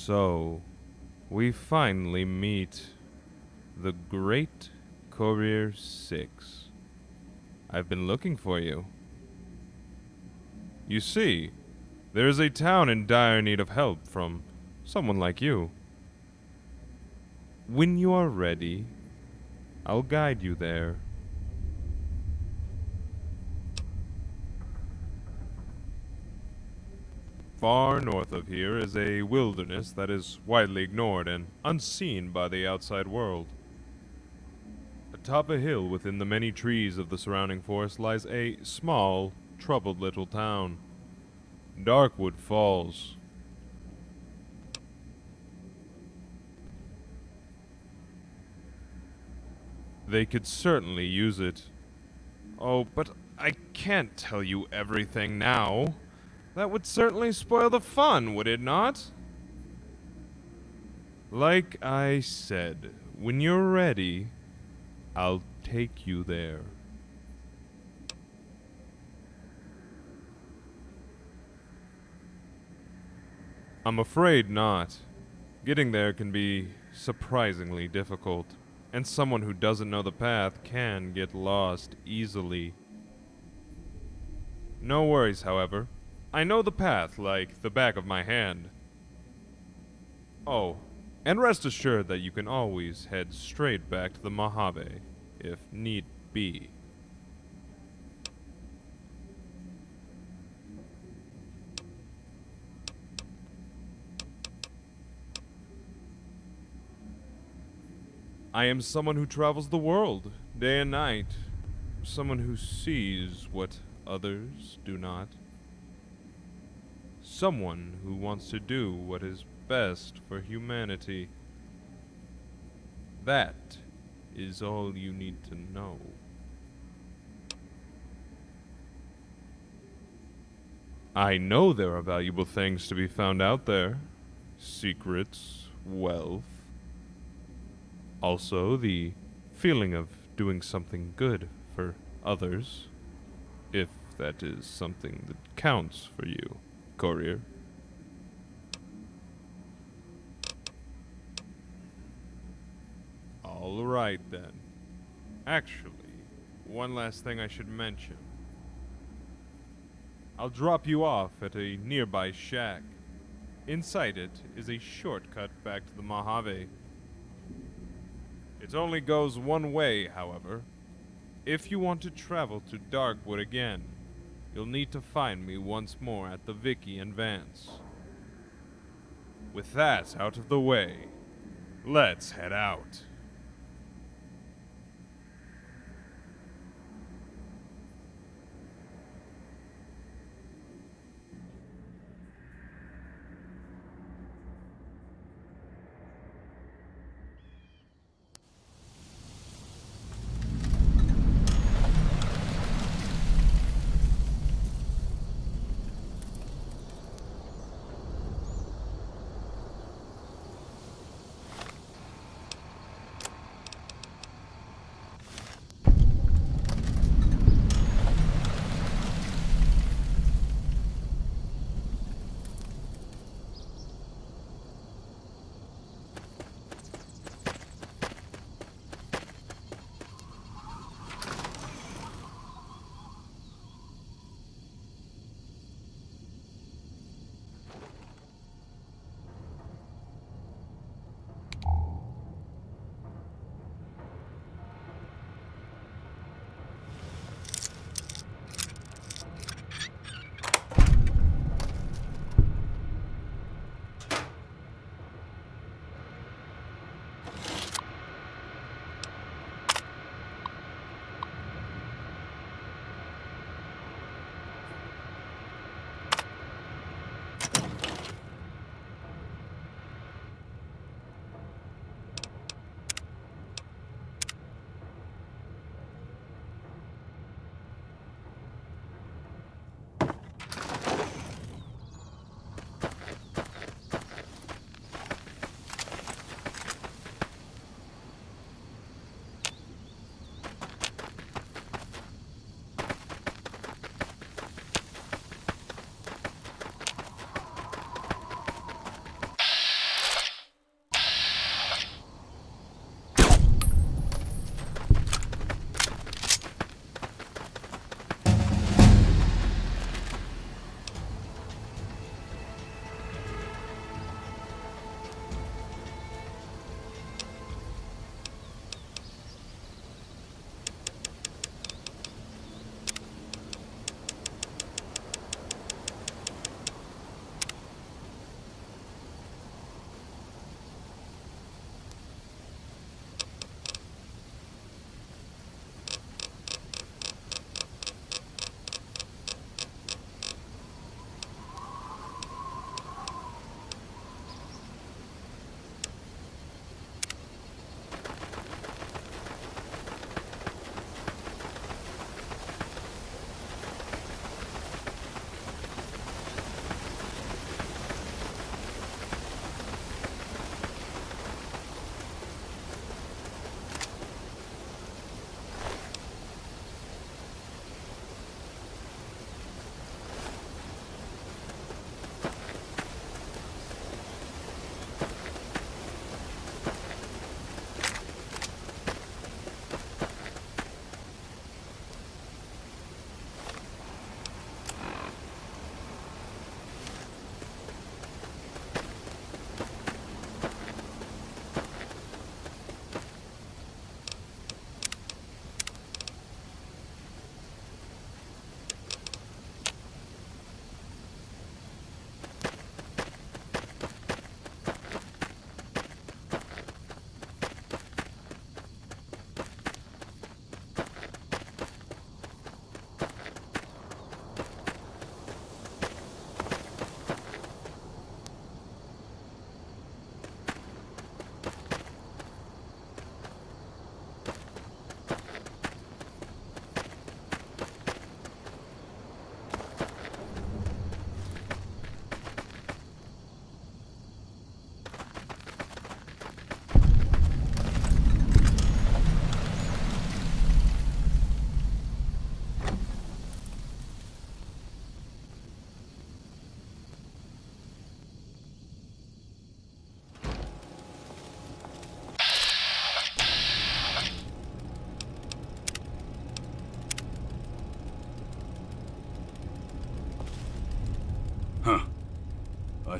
So, we finally meet the Great Courier 6. I've been looking for you. You see, there is a town in dire need of help from someone like you. When you are ready, I'll guide you there. Far north of here is a wilderness that is widely ignored and unseen by the outside world. Atop a hill within the many trees of the surrounding forest lies a small, troubled little town, Darkwood Falls. They could certainly use it. Oh, but I can't tell you everything now. That would certainly spoil the fun, would it not? Like I said, when you're ready, I'll take you there. I'm afraid not. Getting there can be surprisingly difficult, and someone who doesn't know the path can get lost easily. No worries, however. I know the path like the back of my hand. Oh, and rest assured that you can always head straight back to the Mojave, if need be. I am someone who travels the world, day and night. Someone who sees what others do not. Someone who wants to do what is best for humanity. That is all you need to know. I know there are valuable things to be found out there. Secrets, wealth. Also, the feeling of doing something good for others. If that is something that counts for you, Courier. All right, then. Actually, one last thing I should mention. I'll drop you off at a nearby shack. Inside it is a shortcut back to the Mojave. It only goes one way, however. If you want to travel to Darkwood again, you'll need to find me once more at the Vicky and Vance. With that out of the way, let's head out.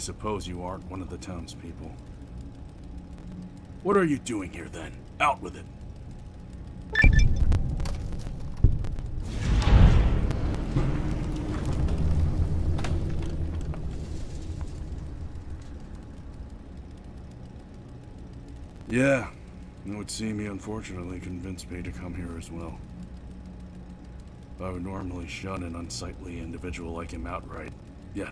suppose you aren't one of the townspeople. What are you doing here then? Out with it. Yeah, it would seem he unfortunately convinced me to come here as well. I would normally shun an unsightly individual like him outright. Yeah.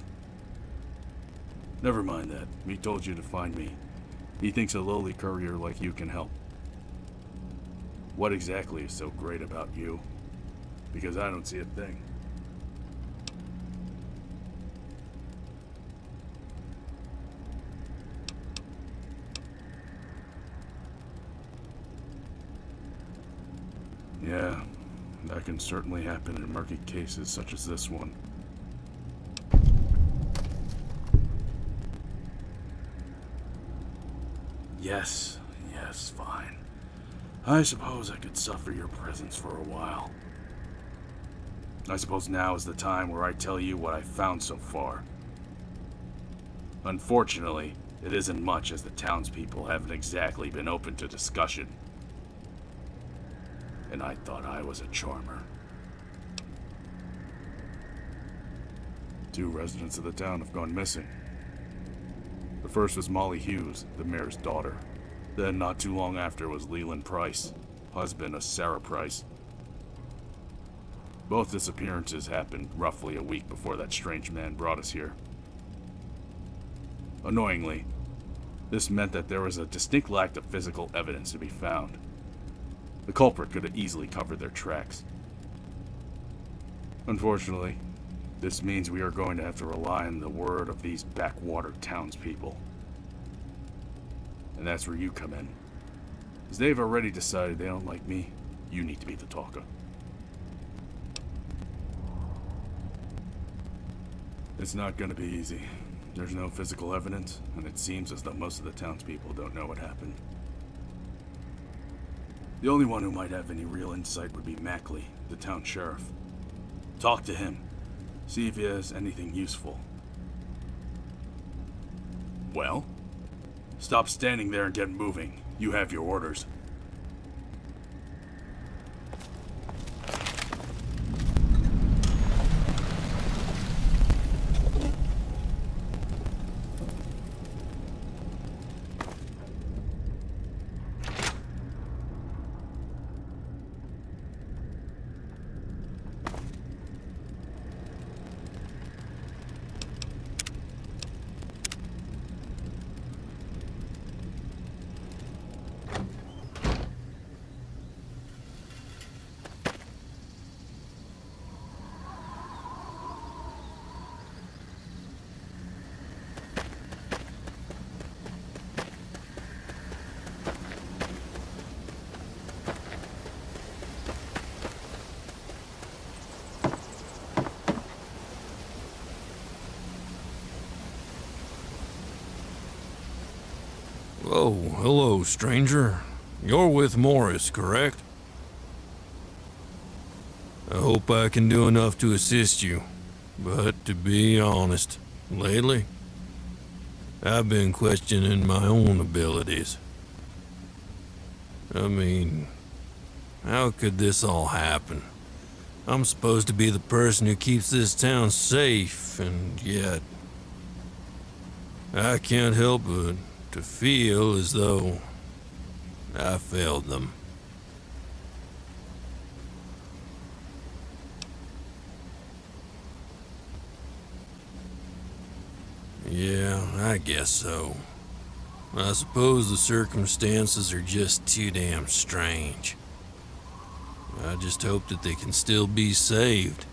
Never mind that. He told you to find me. He thinks a lowly courier like you can help. What exactly is so great about you? Because I don't see a thing. Yeah, that can certainly happen in murky cases such as this one. Yes, fine. I suppose I could suffer your presence for a while. I suppose now is the time where I tell you what I've found so far. Unfortunately, it isn't much, as the townspeople haven't exactly been open to discussion. And I thought I was a charmer. 2 residents of the town have gone missing. The first was Molly Hughes, the mayor's daughter. Then, not too long after, was Leland Price, husband of Sarah Price. Both disappearances happened roughly a week before that strange man brought us here. Annoyingly, this meant that there was a distinct lack of physical evidence to be found. The culprit could have easily covered their tracks. Unfortunately, this means we are going to have to rely on the word of these backwater townspeople. And that's where you come in. As they've already decided they don't like me, you need to be the talker. It's not going to be easy. There's no physical evidence, and it seems as though most of the townspeople don't know what happened. The only one who might have any real insight would be Mackley, the town sheriff. Talk to him. See if he has anything useful. Well? Stop standing there and get moving. You have your orders. Oh, hello, stranger. You're with Morris, correct? I hope I can do enough to assist you, but to be honest, lately, I've been questioning my own abilities. I mean, how could this all happen? I'm supposed to be the person who keeps this town safe, and yet I can't help but to feel as though I failed them. Yeah, I guess so. I suppose the circumstances are just too damn strange. I just hope that they can still be saved.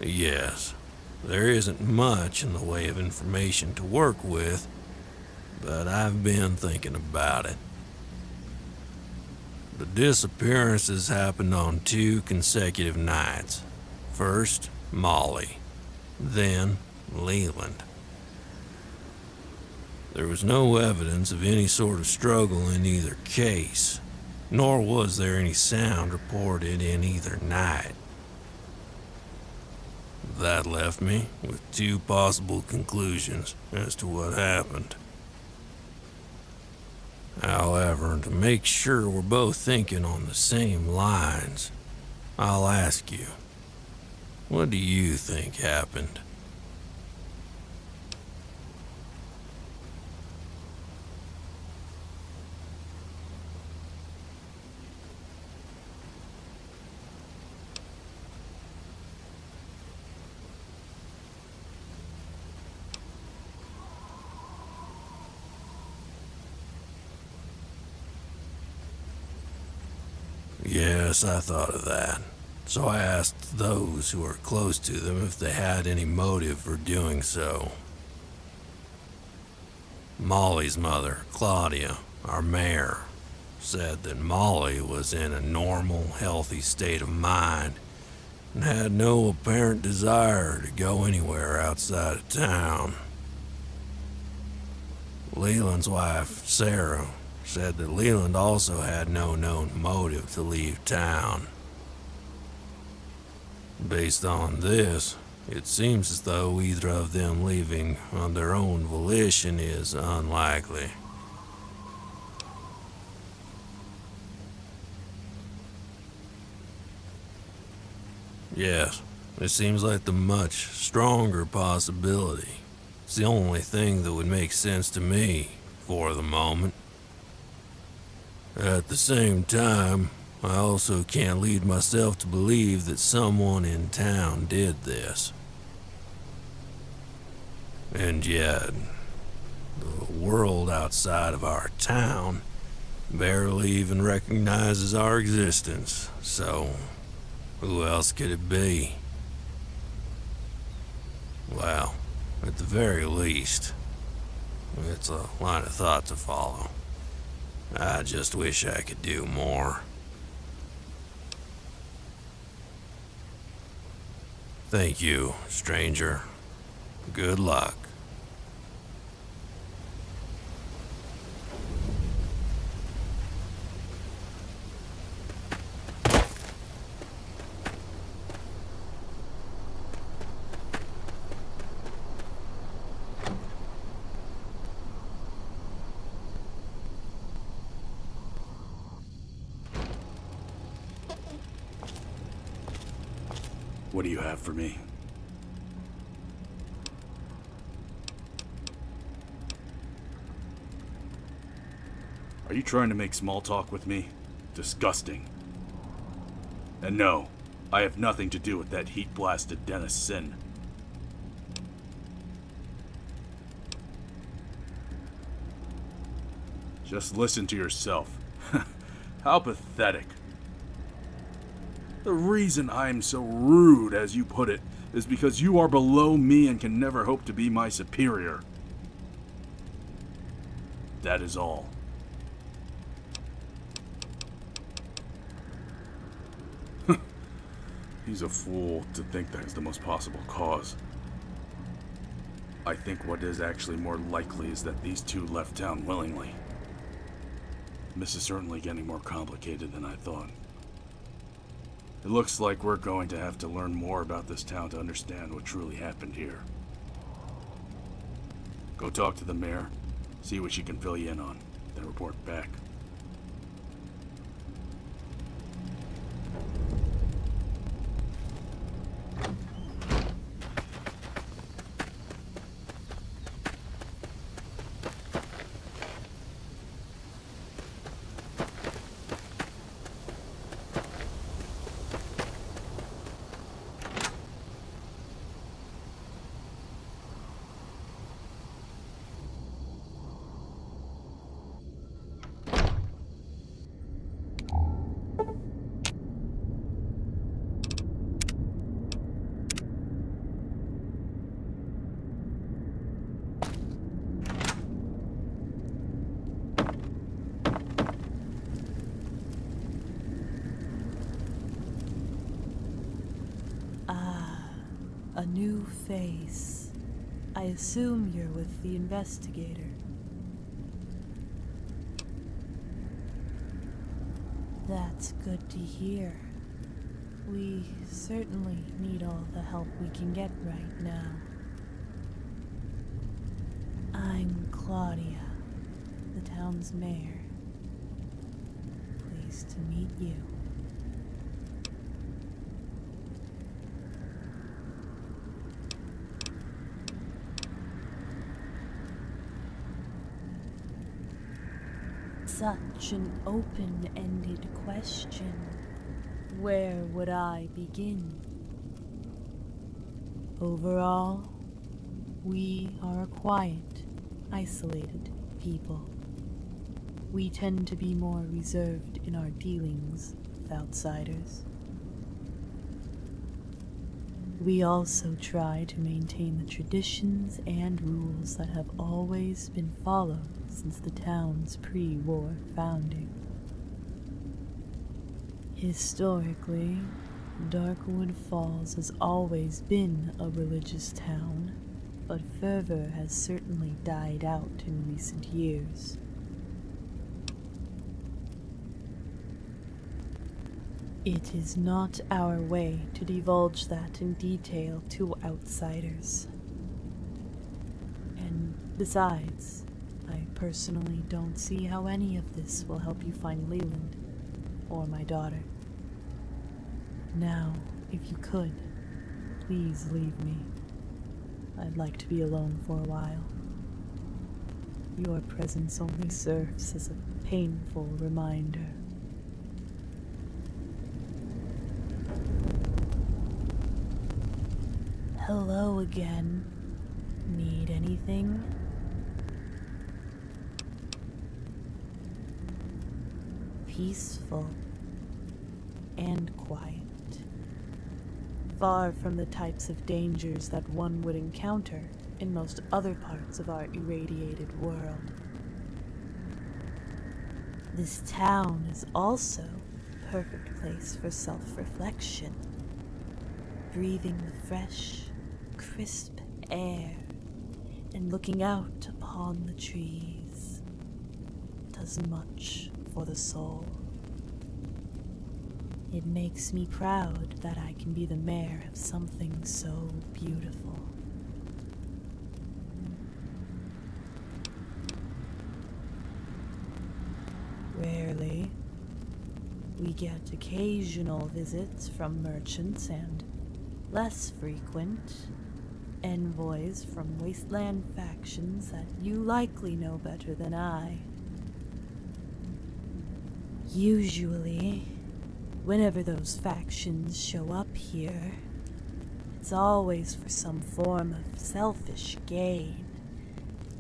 Yes, there isn't much in the way of information to work with, but I've been thinking about it. The disappearances happened on 2 consecutive nights. First, Molly, then Leland. There was no evidence of any sort of struggle in either case, nor was there any sound reported in either night. That left me with two possible conclusions as to what happened. However, to make sure we're both thinking on the same lines, I'll ask you, what do you think happened? Yes, I thought of that. So I asked those who were close to them if they had any motive for doing so. Molly's mother, Claudia, our mayor, said that Molly was in a normal, healthy state of mind and had no apparent desire to go anywhere outside of town. Leland's wife, Sarah, said that Leland also had no known motive to leave town. Based on this, it seems as though either of them leaving on their own volition is unlikely. Yes, it seems like the much stronger possibility. It's the only thing that would make sense to me for the moment. At the same time, I also can't lead myself to believe that someone in town did this. And yet, the world outside of our town barely even recognizes our existence, so who else could it be? Well, at the very least, it's a line of thought to follow. I just wish I could do more. Thank you, stranger. Good luck. What do you have for me? Are you trying to make small talk with me? Disgusting. And no, I have nothing to do with that heat-blasted Dennis Sin. Just listen to yourself. How pathetic. The reason I'm so rude, as you put it, is because you are below me and can never hope to be my superior. That is all. He's a fool to think that is the most possible cause. I think what is actually more likely is that these two left town willingly. This is certainly getting more complicated than I thought. It looks like we're going to have to learn more about this town to understand what truly happened here. Go talk to the mayor, see what she can fill you in on, then report back. A new face. I assume you're with the investigator. That's good to hear. We certainly need all the help we can get right now. I'm Claudia, the town's mayor. Pleased to meet you. Such an open-ended question. Where would I begin? Overall, we are a quiet, isolated people. We tend to be more reserved in our dealings with outsiders. We also try to maintain the traditions and rules that have always been followed since the town's pre-war founding. Historically, Darkwood Falls has always been a religious town, but fervor has certainly died out in recent years. It is not our way to divulge that in detail to outsiders. And besides, I personally don't see how any of this will help you find Leland or my daughter. Now, if you could, please leave me. I'd like to be alone for a while. Your presence only serves as a painful reminder. Hello again. Need anything? Peaceful and quiet. Far from the types of dangers that one would encounter in most other parts of our irradiated world. This town is also a perfect place for self-reflection. Breathing the fresh, crisp air and looking out upon the trees does much for the soul. It makes me proud that I can be the mayor of something so beautiful. Rarely, we get occasional visits from merchants and, less frequent, envoys from wasteland factions that you likely know better than I. Usually, whenever those factions show up here, it's always for some form of selfish gain,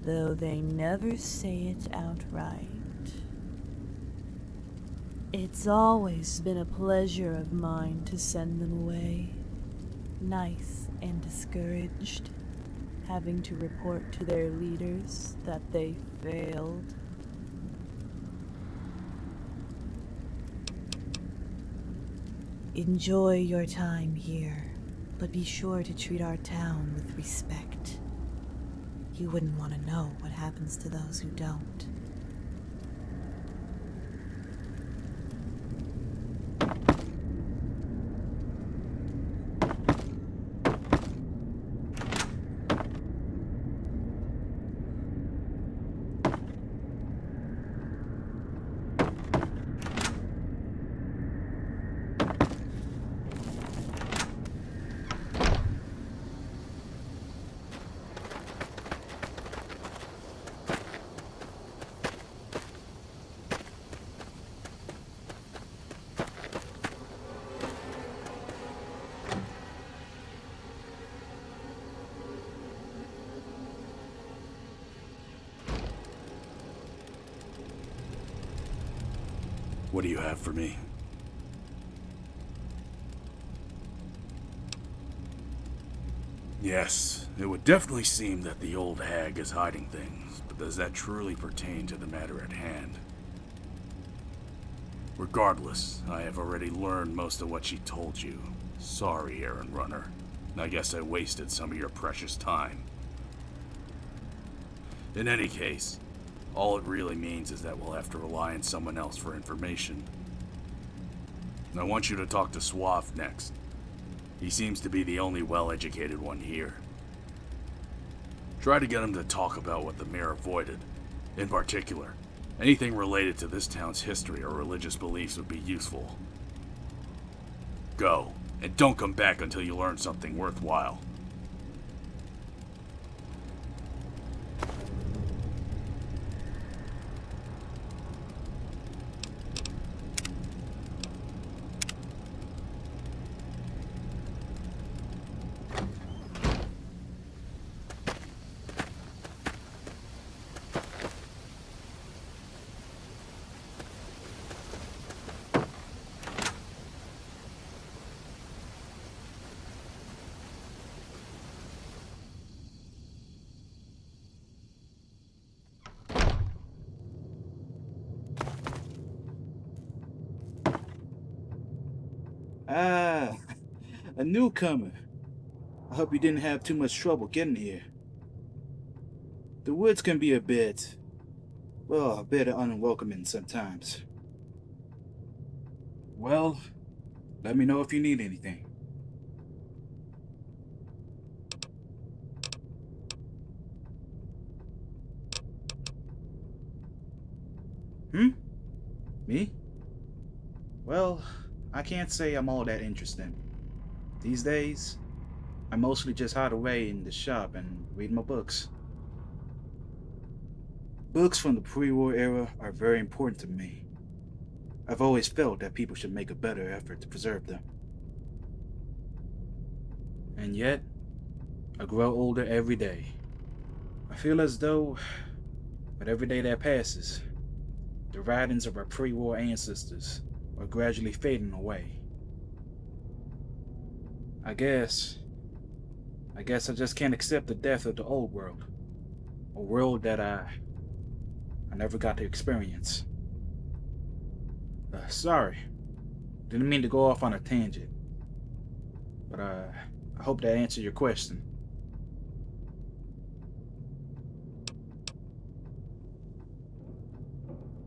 though they never say it outright. It's always been a pleasure of mine to send them away, nice and discouraged, having to report to their leaders that they failed. Enjoy your time here, but be sure to treat our town with respect. You wouldn't want to know what happens to those who don't. What do you have for me? Yes, it would definitely seem that the old hag is hiding things, but does that truly pertain to the matter at hand? Regardless, I have already learned most of what she told you. Sorry, errand runner. I guess I wasted some of your precious time. In any case, all it really means is that we'll have to rely on someone else for information. I want you to talk to Suave next. He seems to be the only well-educated one here. Try to get him to talk about what the mayor avoided. In particular, anything related to this town's history or religious beliefs would be useful. Go, and don't come back until you learn something worthwhile. Ah, a newcomer. I hope you didn't have too much trouble getting here. The woods can be a bit unwelcoming sometimes. Well, let me know if you need anything. Me? Well, I can't say I'm all that interesting. These days, I mostly just hide away in the shop and read my books. Books from the pre-war era are very important to me. I've always felt that people should make a better effort to preserve them. And yet, I grow older every day. I feel as though, with every day that passes, the writings of our pre-war ancestors are gradually fading away. I guess I just can't accept the death of the old world. A world that I never got to experience. Sorry. Didn't mean to go off on a tangent. But I hope that answered your question.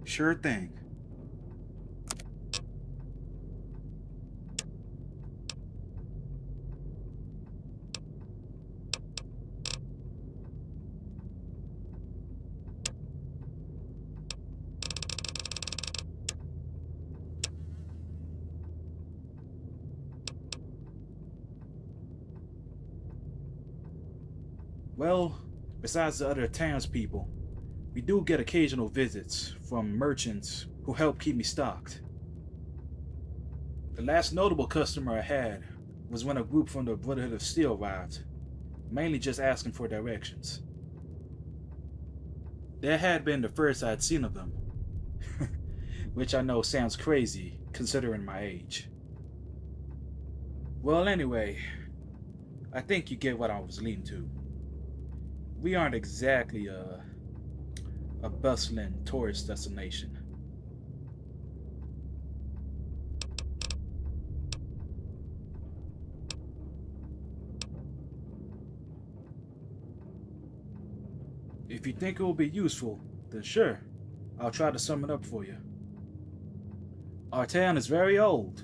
Sure thing. Well, besides the other townspeople, we do get occasional visits from merchants who help keep me stocked. The last notable customer I had was when a group from the Brotherhood of Steel arrived, mainly just asking for directions. That had been the first I'd seen of them, which I know sounds crazy considering my age. Well, anyway, I think you get what I was leading to. We aren't exactly a bustling tourist destination. If you think it will be useful, then sure, I'll try to sum it up for you. Our town is very old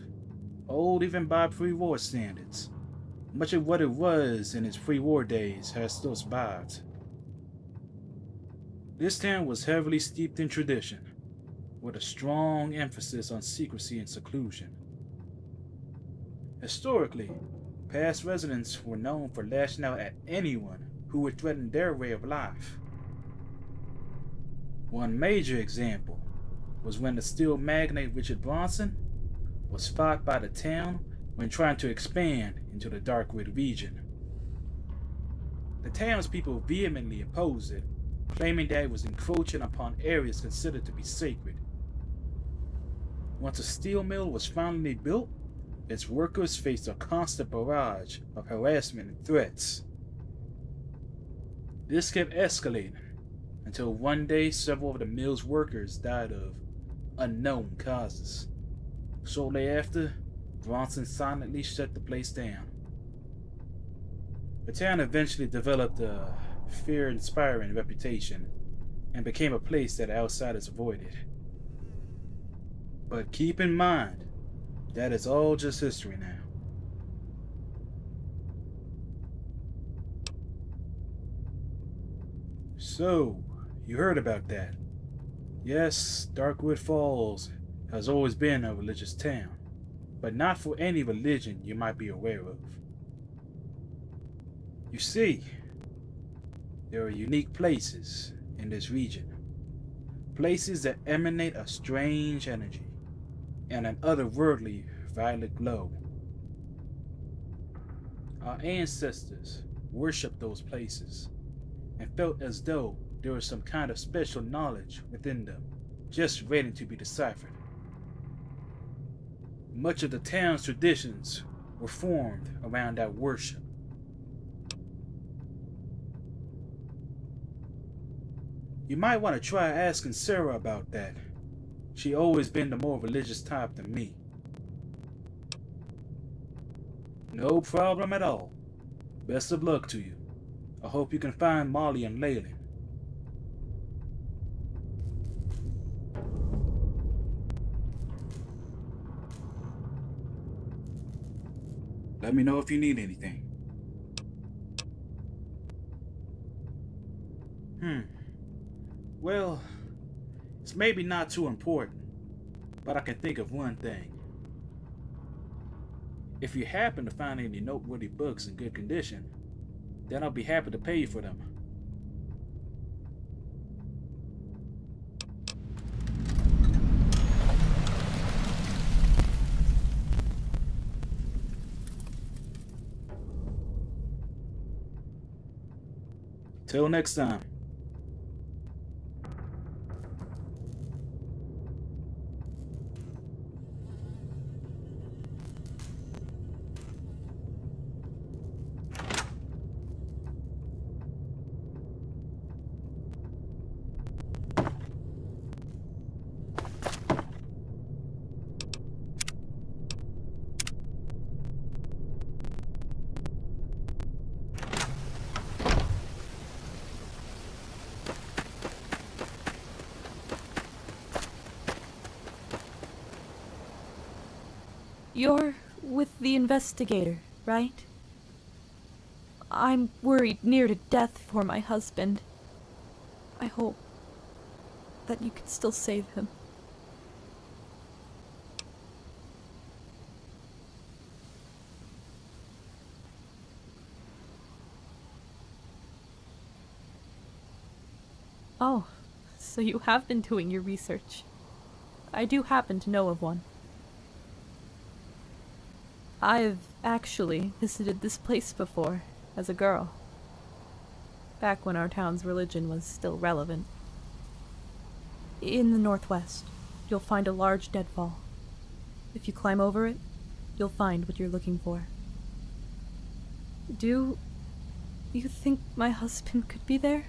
even by pre-war standards. Much of what it was in its pre-war days has still survived. This town was heavily steeped in tradition, with a strong emphasis on secrecy and seclusion. Historically, past residents were known for lashing out at anyone who would threaten their way of life. One major example was when the steel magnate Richard Bronson was fought by the town when trying to expand into the Darkwood region. The townspeople vehemently opposed it, claiming that it was encroaching upon areas considered to be sacred. Once a steel mill was finally built, its workers faced a constant barrage of harassment and threats. This kept escalating until one day several of the mill's workers died of unknown causes. Shortly after, Bronson silently shut the place down. The town eventually developed a fear-inspiring reputation and became a place that outsiders avoided. But keep in mind, That is all just history now. So, you heard about that. Yes, Darkwood Falls has always been a religious town, but not for any religion you might be aware of. You see, there are unique places in this region. Places that emanate a strange energy and an otherworldly violet glow. Our ancestors worshipped those places and felt as though there was some kind of special knowledge within them, just waiting to be deciphered. Much of the town's traditions were formed around that worship. You might want to try asking Sarah about that. She always been the more religious type than me. No problem at all. Best of luck to you. I hope you can find Molly and Leyland. Let me know if you need anything. Well, it's maybe not too important, but I can think of one thing. If you happen to find any noteworthy books in good condition, then I'll be happy to pay you for them. Till next time. You're with the investigator, right? I'm worried near to death for my husband. I hope that you can still save him. Oh, so you have been doing your research. I do happen to know of one. I've actually visited this place before, as a girl. Back when our town's religion was still relevant. In the northwest, you'll find a large deadfall. If you climb over it, you'll find what you're looking for. Do you think my husband could be there?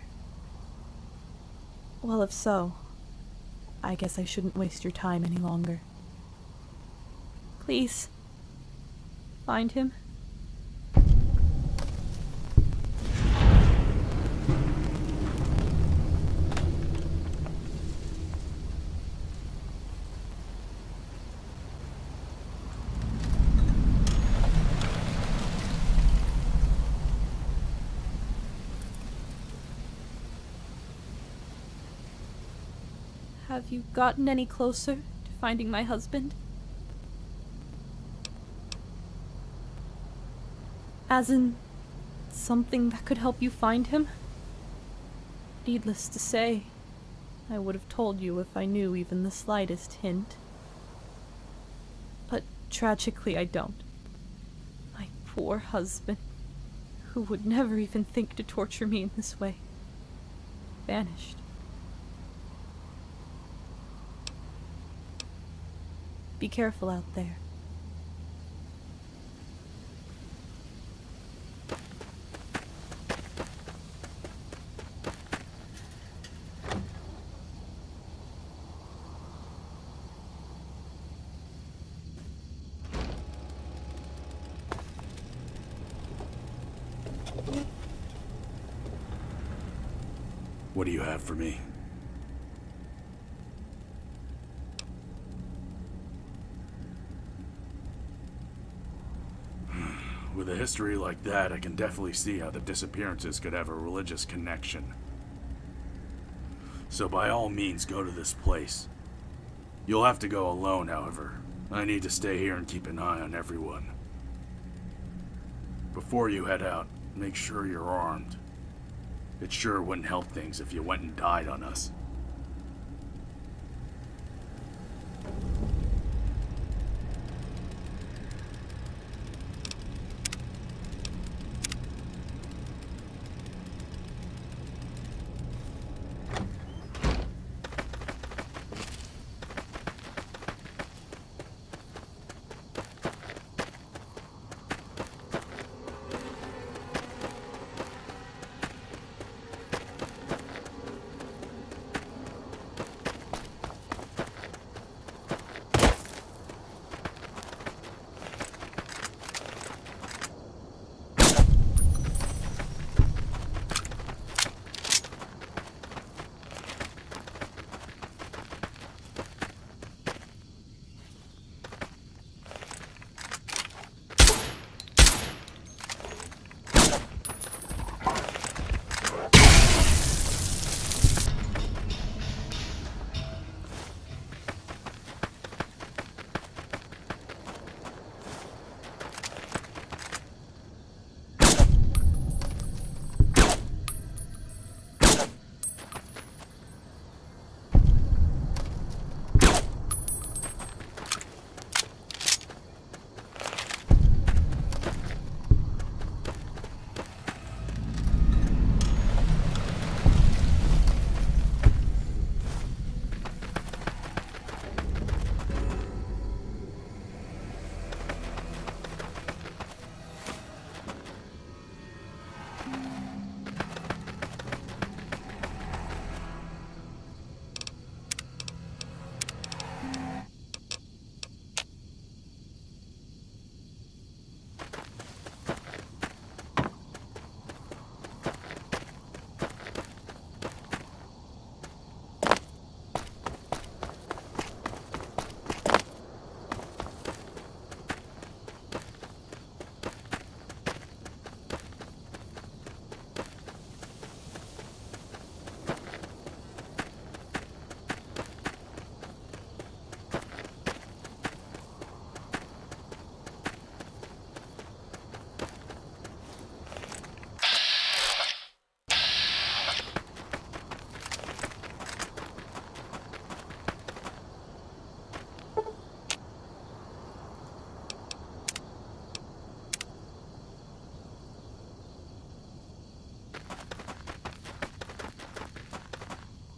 Well, if so, I guess I shouldn't waste your time any longer. Please. Find him. Have you gotten any closer to finding my husband? As in, something that could help you find him? Needless to say, I would have told you if I knew even the slightest hint. But tragically I don't. My poor husband, who would never even think to torture me in this way, vanished. Be careful out there. What do you have for me? With a history like that, I can definitely see how the disappearances could have a religious connection. So by all means, go to this place. You'll have to go alone, however. I need to stay here and keep an eye on everyone. Before you head out, make sure you're armed. It sure wouldn't help things if you went and died on us.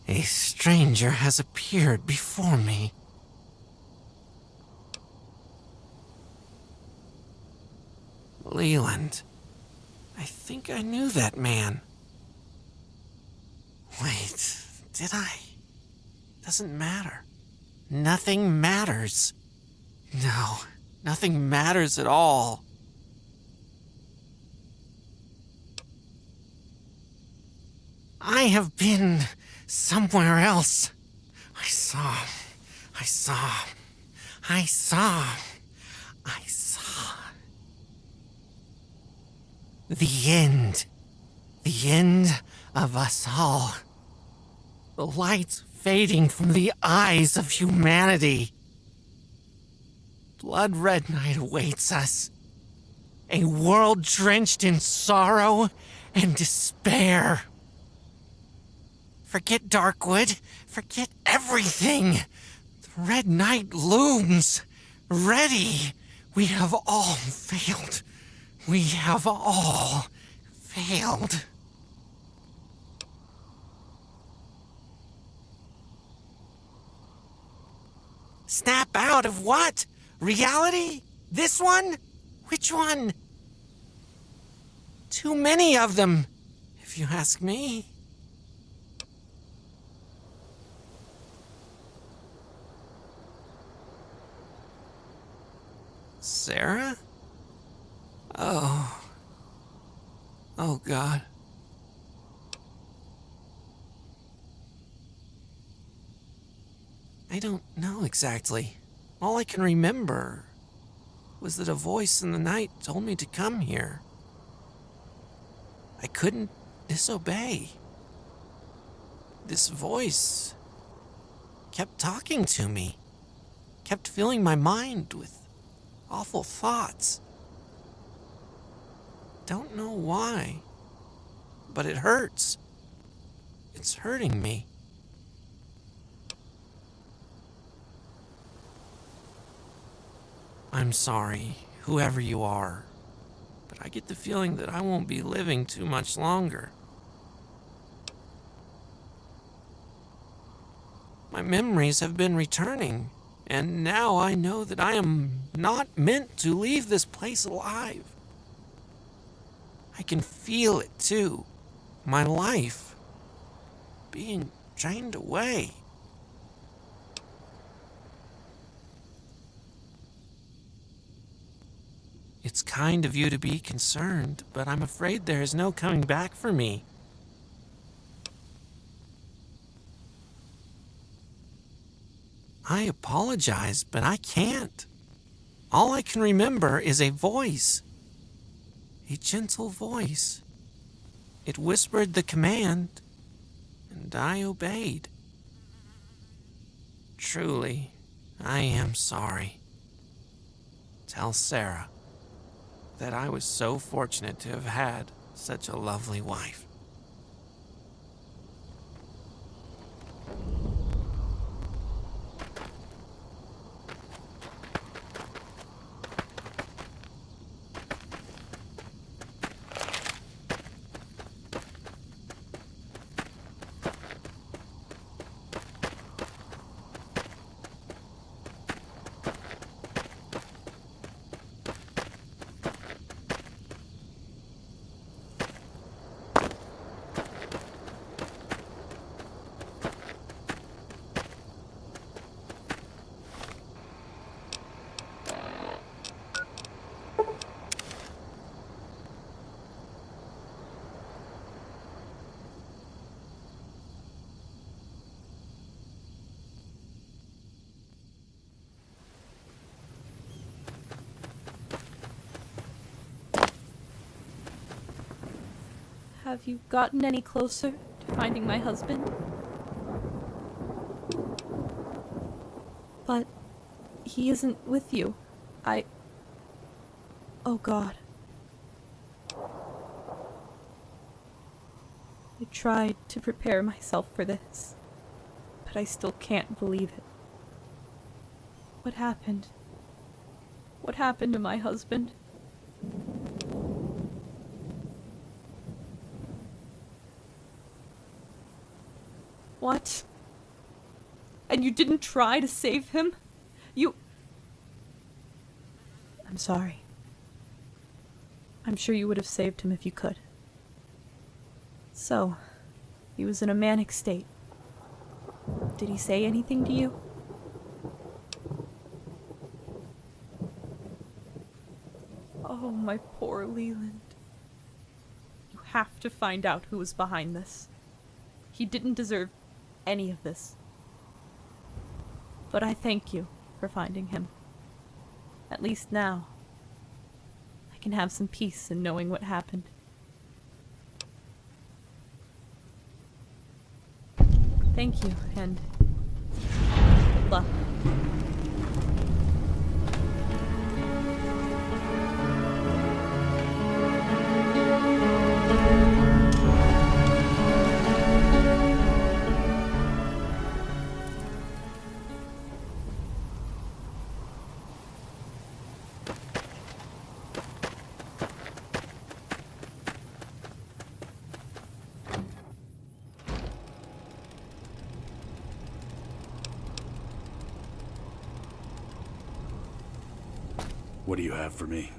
A stranger has appeared before me. Leland. I think I knew that man. Wait, did I? Doesn't matter. Nothing matters. No, nothing matters at all. I have been somewhere else. I saw. The end. The end of us all. The lights fading from the eyes of humanity. Blood red night awaits us. A world drenched in sorrow and despair. Forget Darkwood. Forget everything. The red night looms. Ready. We have all failed. We have all failed. Snap out of what? Reality? This one? Which one? Too many of them, if you ask me. Sarah? Oh. Oh, God. I don't know exactly. All I can remember was that a voice in the night told me to come here. I couldn't disobey. This voice kept talking to me, kept filling my mind with awful thoughts. Don't know why, but it hurts. It's hurting me. I'm sorry, whoever you are, but I get the feeling that I won't be living too much longer. My memories have been returning, and now I know that I am not meant to leave this place alive. I can feel it too, my life being drained away. It's kind of you to be concerned, but I'm afraid there is no coming back for me. I apologize, but I can't. All I can remember is a voice. A gentle voice. It whispered the command, and I obeyed. Truly, I am sorry. Tell Sarah that I was so fortunate to have had such a lovely wife. Have you gotten any closer to finding my husband? But he isn't with you. Oh God. I tried to prepare myself for this, but I still can't believe it. What happened? What happened to my husband? What? And you didn't try to save him? I'm sorry. I'm sure you would have saved him if you could. So, he was in a manic state. Did he say anything to you? Oh, my poor Leland. You have to find out who was behind this. He didn't deserve any of this. But I thank you for finding him. At least now, I can have some peace in knowing what happened. Thank you, and good luck. What do you have for me?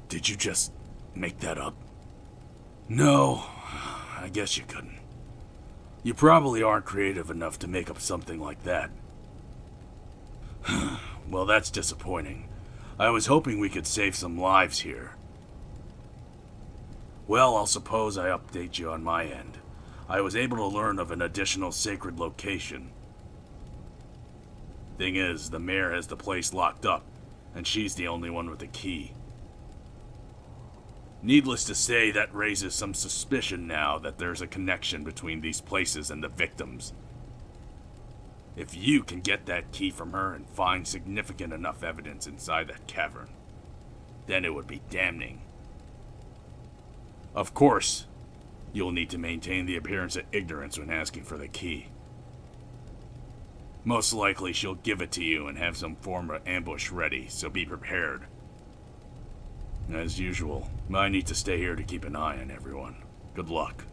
Did you just make that up? No, I guess you couldn't. You probably aren't creative enough to make up something like that. Well, that's disappointing. I was hoping we could save some lives here. Well, I'll suppose I update you on my end. I was able to learn of an additional sacred location. Thing is, the mayor has the place locked up, and she's the only one with the key. Needless to say, that raises some suspicion now that there's a connection between these places and the victims. If you can get that key from her and find significant enough evidence inside that cavern, then it would be damning. Of course, you'll need to maintain the appearance of ignorance when asking for the key. Most likely she'll give it to you and have some form of ambush ready, so be prepared. As usual, I need to stay here to keep an eye on everyone. Good luck.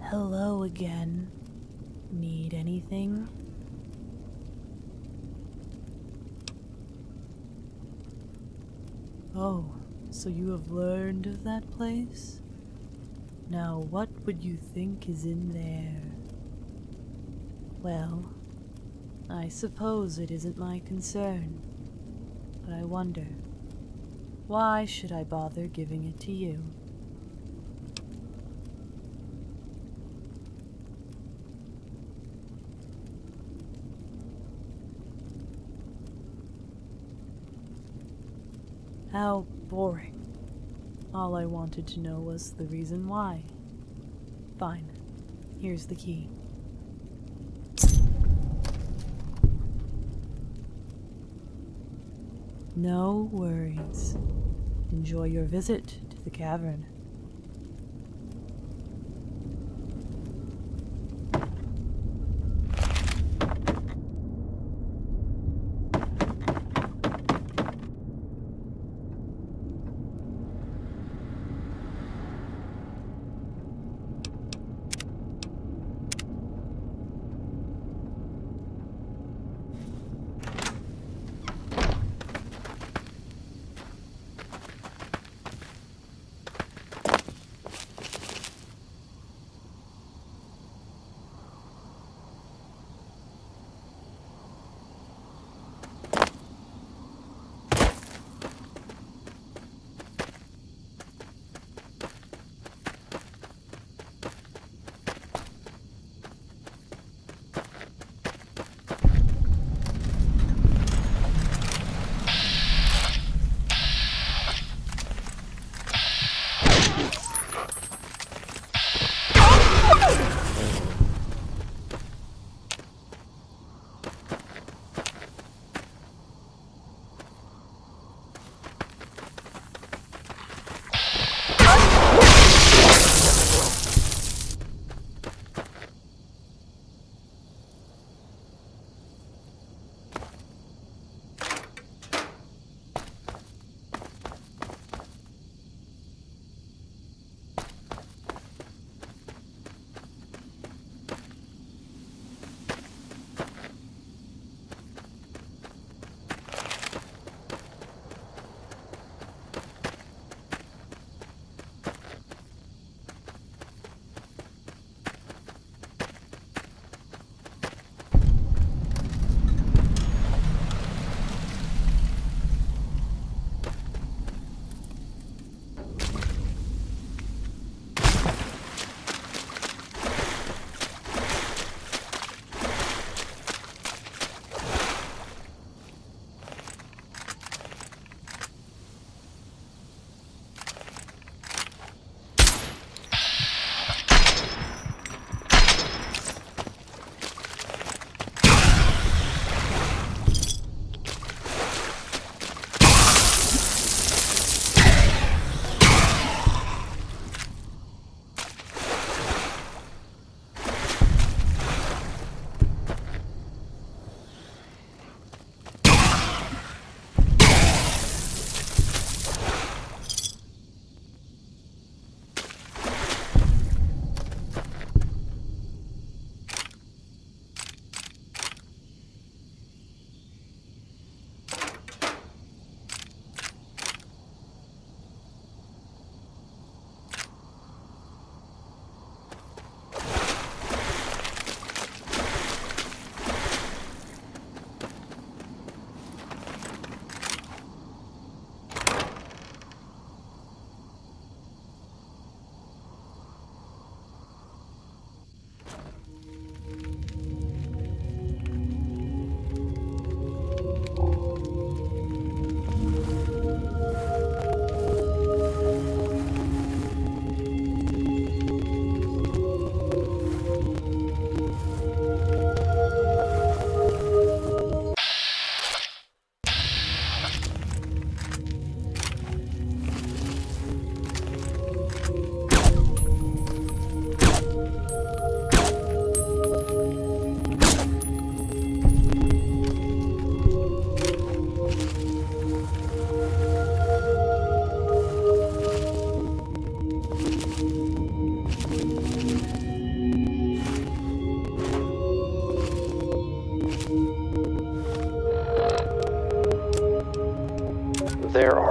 Hello again. Need anything? Oh, so you have learned of that place? Now, what would you think is in there? Well, I suppose it isn't my concern, but I wonder, why should I bother giving it to you? How boring. All I wanted to know was the reason why. Fine. Here's the key. No worries. Enjoy your visit to the cavern.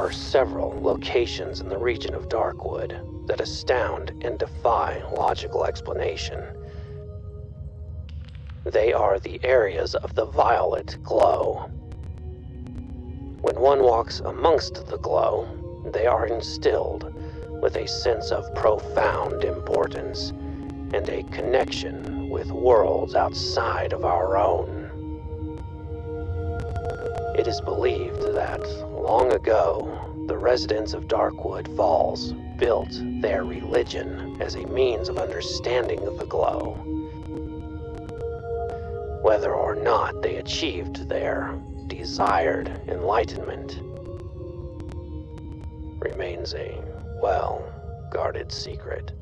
are several locations in the region of Darkwood that astound and defy logical explanation. They are the areas of the violet glow. When one walks amongst the glow, they are instilled with a sense of profound importance and a connection with worlds outside of our own. It is believed that, long ago, the residents of Darkwood Falls built their religion as a means of understanding the glow. Whether or not they achieved their desired enlightenment remains a well-guarded secret.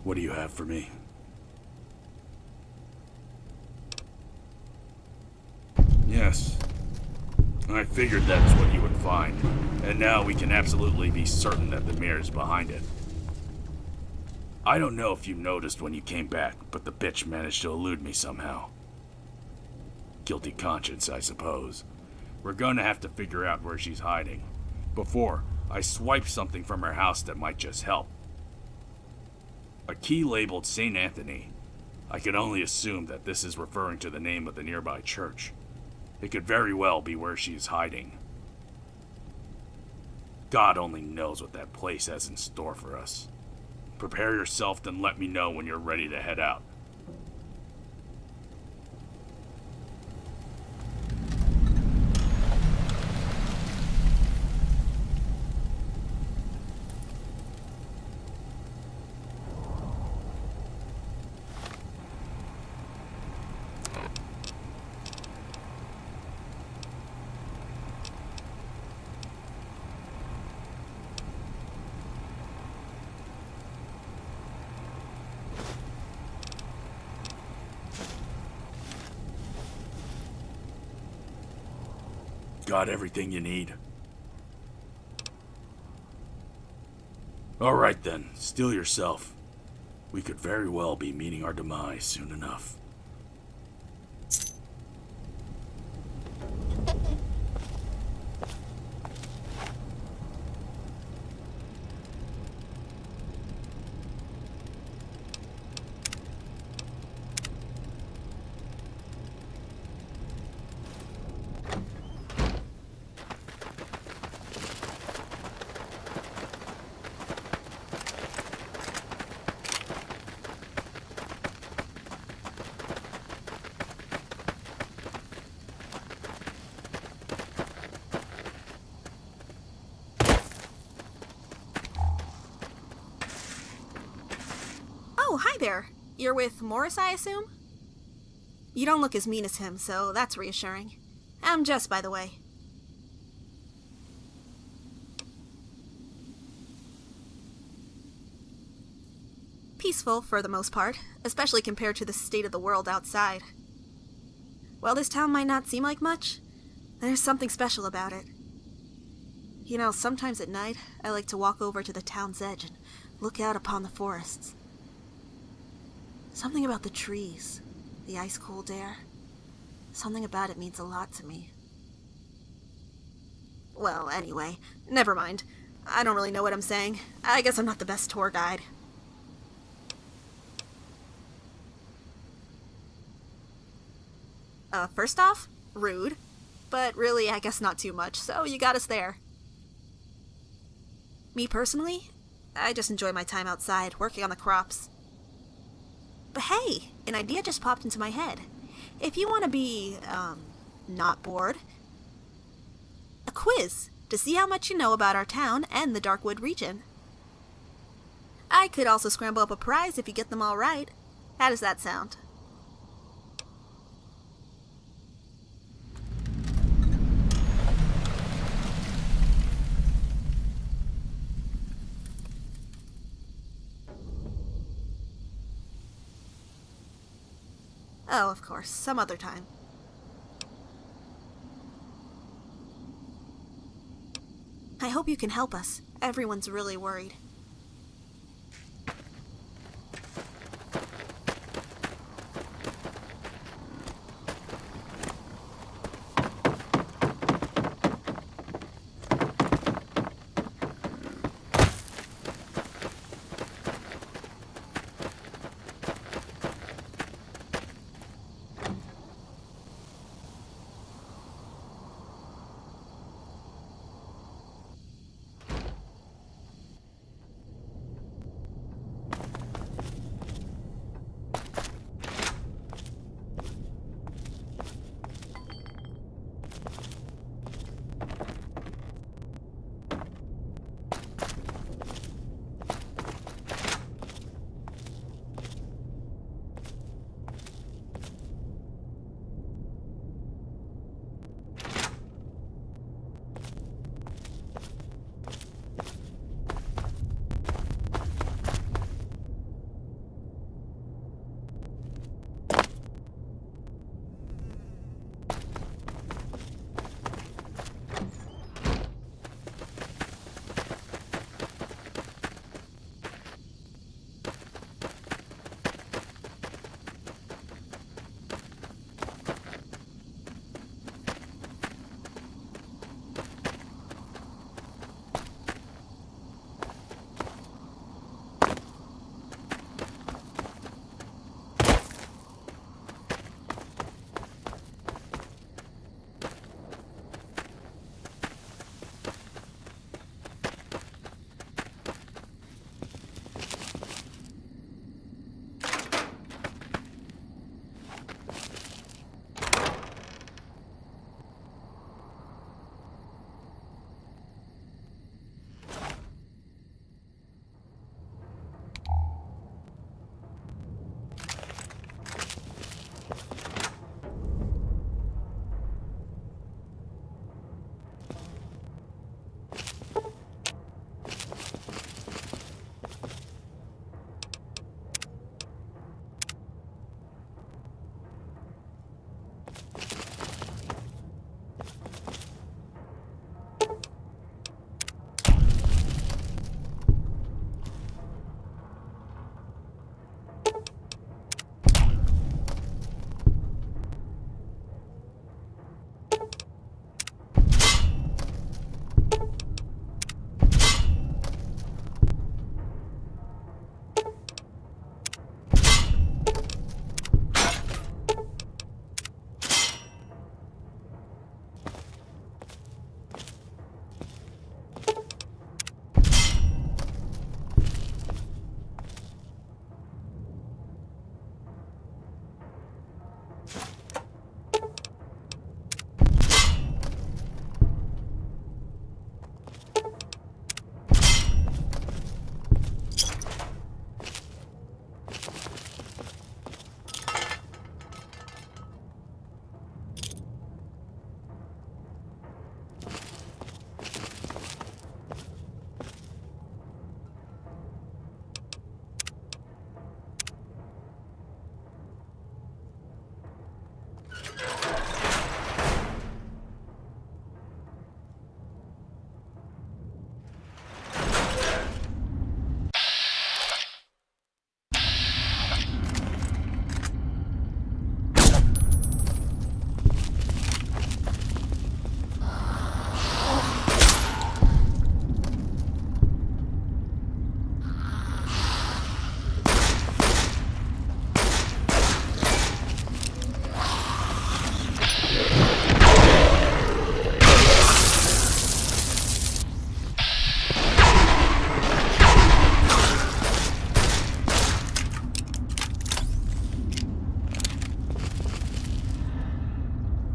What do you have for me? Yes. I figured that's what you would find. And now we can absolutely be certain that the mirror is behind it. I don't know if you noticed when you came back, but the bitch managed to elude me somehow. Guilty conscience, I suppose. We're gonna have to figure out where she's hiding before I swipe something from her house that might just help. A key labeled St. Anthony. I can only assume that this is referring to the name of the nearby church. It could very well be where she is hiding. God only knows what that place has in store for us. Prepare yourself, then let me know when you're ready to head out. Got everything you need? Alright then, steel yourself. We could very well be meeting our demise soon enough. Oh, hi there. You're with Morris, I assume? You don't look as mean as him, so that's reassuring. I'm Jess, by the way. Peaceful, for the most part, especially compared to the state of the world outside. While this town might not seem like much, there's something special about it. You know, sometimes at night, I like to walk over to the town's edge and look out upon the forests. Something about the trees, the ice-cold air. Something about it means a lot to me. Well, anyway, never mind. I don't really know what I'm saying. I guess I'm not the best tour guide. First off, rude. But really, I guess not too much, so you got us there. Me personally, I just enjoy my time outside, working on the crops. But hey, an idea just popped into my head. If you want to be, not bored, a quiz to see how much you know about our town and the Darkwood region. I could also scramble up a prize if you get them all right. How does that sound? Oh, of course, some other time. I hope you can help us. Everyone's really worried.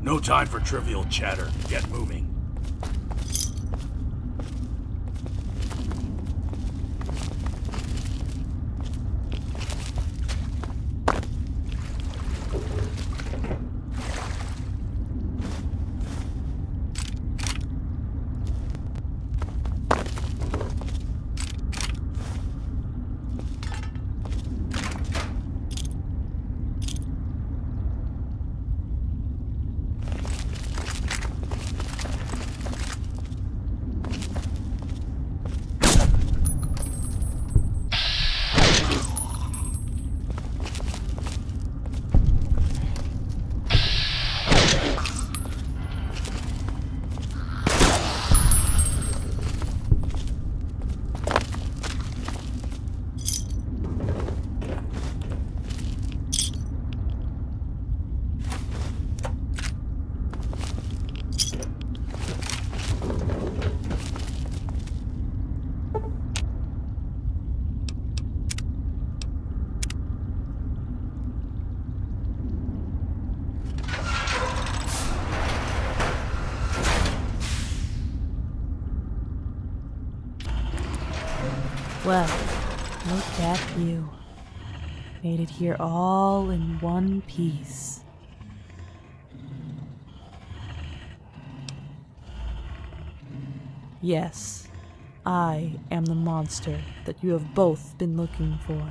No time for trivial chatter. Get moving. Well, look at you. Made it here all in one piece. Yes, I am the monster that you have both been looking for.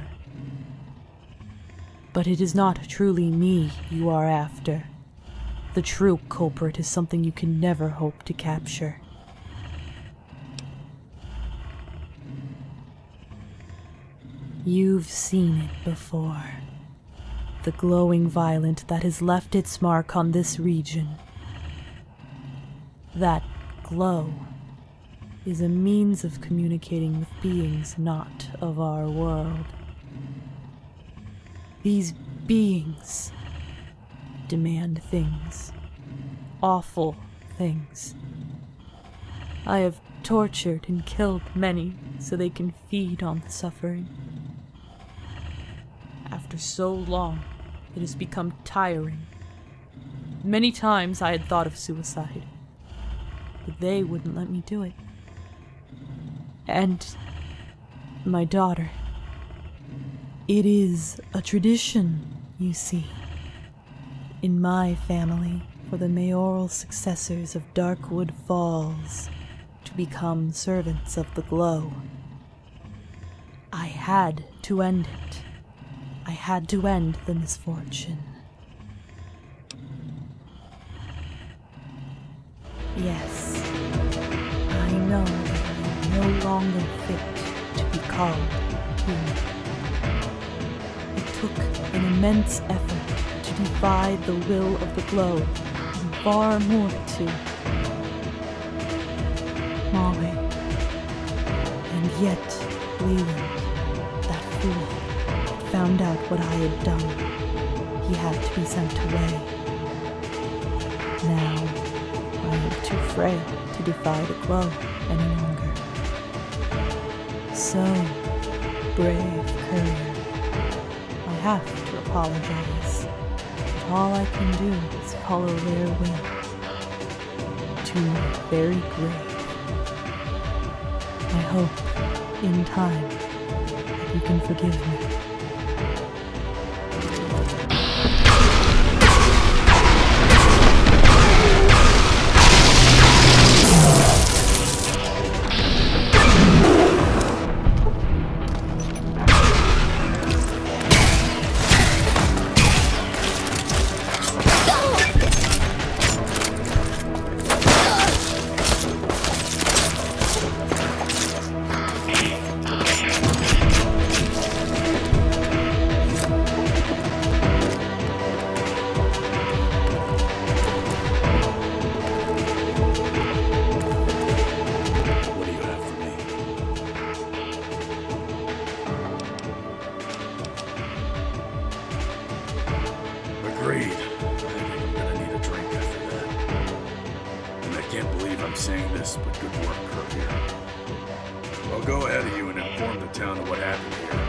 But it is not truly me you are after. The true culprit is something you can never hope to capture. You've seen it before. The glowing violet that has left its mark on this region. That glow is a means of communicating with beings not of our world. These beings demand things. Awful things. I have tortured and killed many so they can feed on the suffering. After so long, it has become tiring. Many times I had thought of suicide, but they wouldn't let me do it. And my daughter. It is a tradition, you see, in my family for the mayoral successors of Darkwood Falls to become servants of the glow. I had to end it. I had to end the misfortune. Yes, I know that I am no longer fit to be called human. It took an immense effort to defy the will of the glow, and far more to Molly. And yet, Leland, that fool, found out what I had done. He had to be sent away. Now, I am too frail to defy the glow any longer. So, brave courier, I have to apologize. But all I can do is follow their will to my very grave. I hope, in time, that you can forgive me. Agreed. I think I'm gonna need a drink after that. And I can't believe I'm saying this, but good work, courier. I'll go ahead of you and inform the town of what happened here.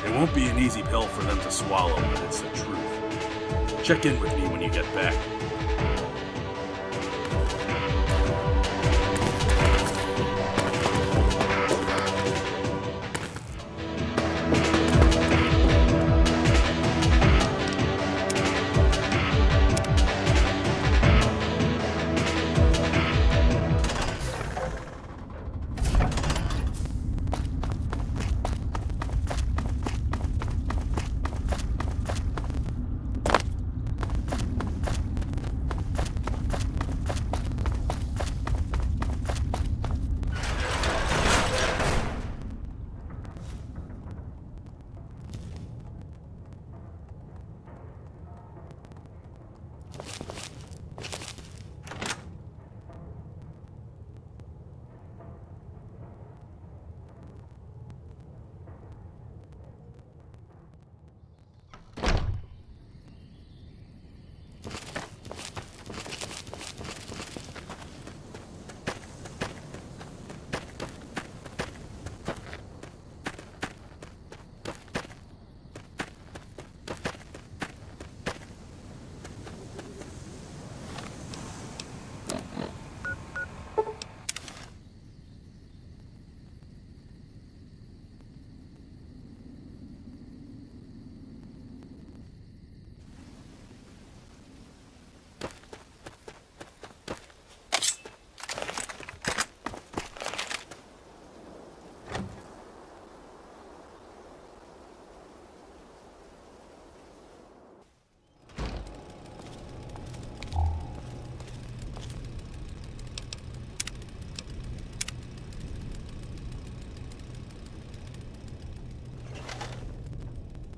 It won't be an easy pill for them to swallow, but it's the truth. Check in with me when you get back.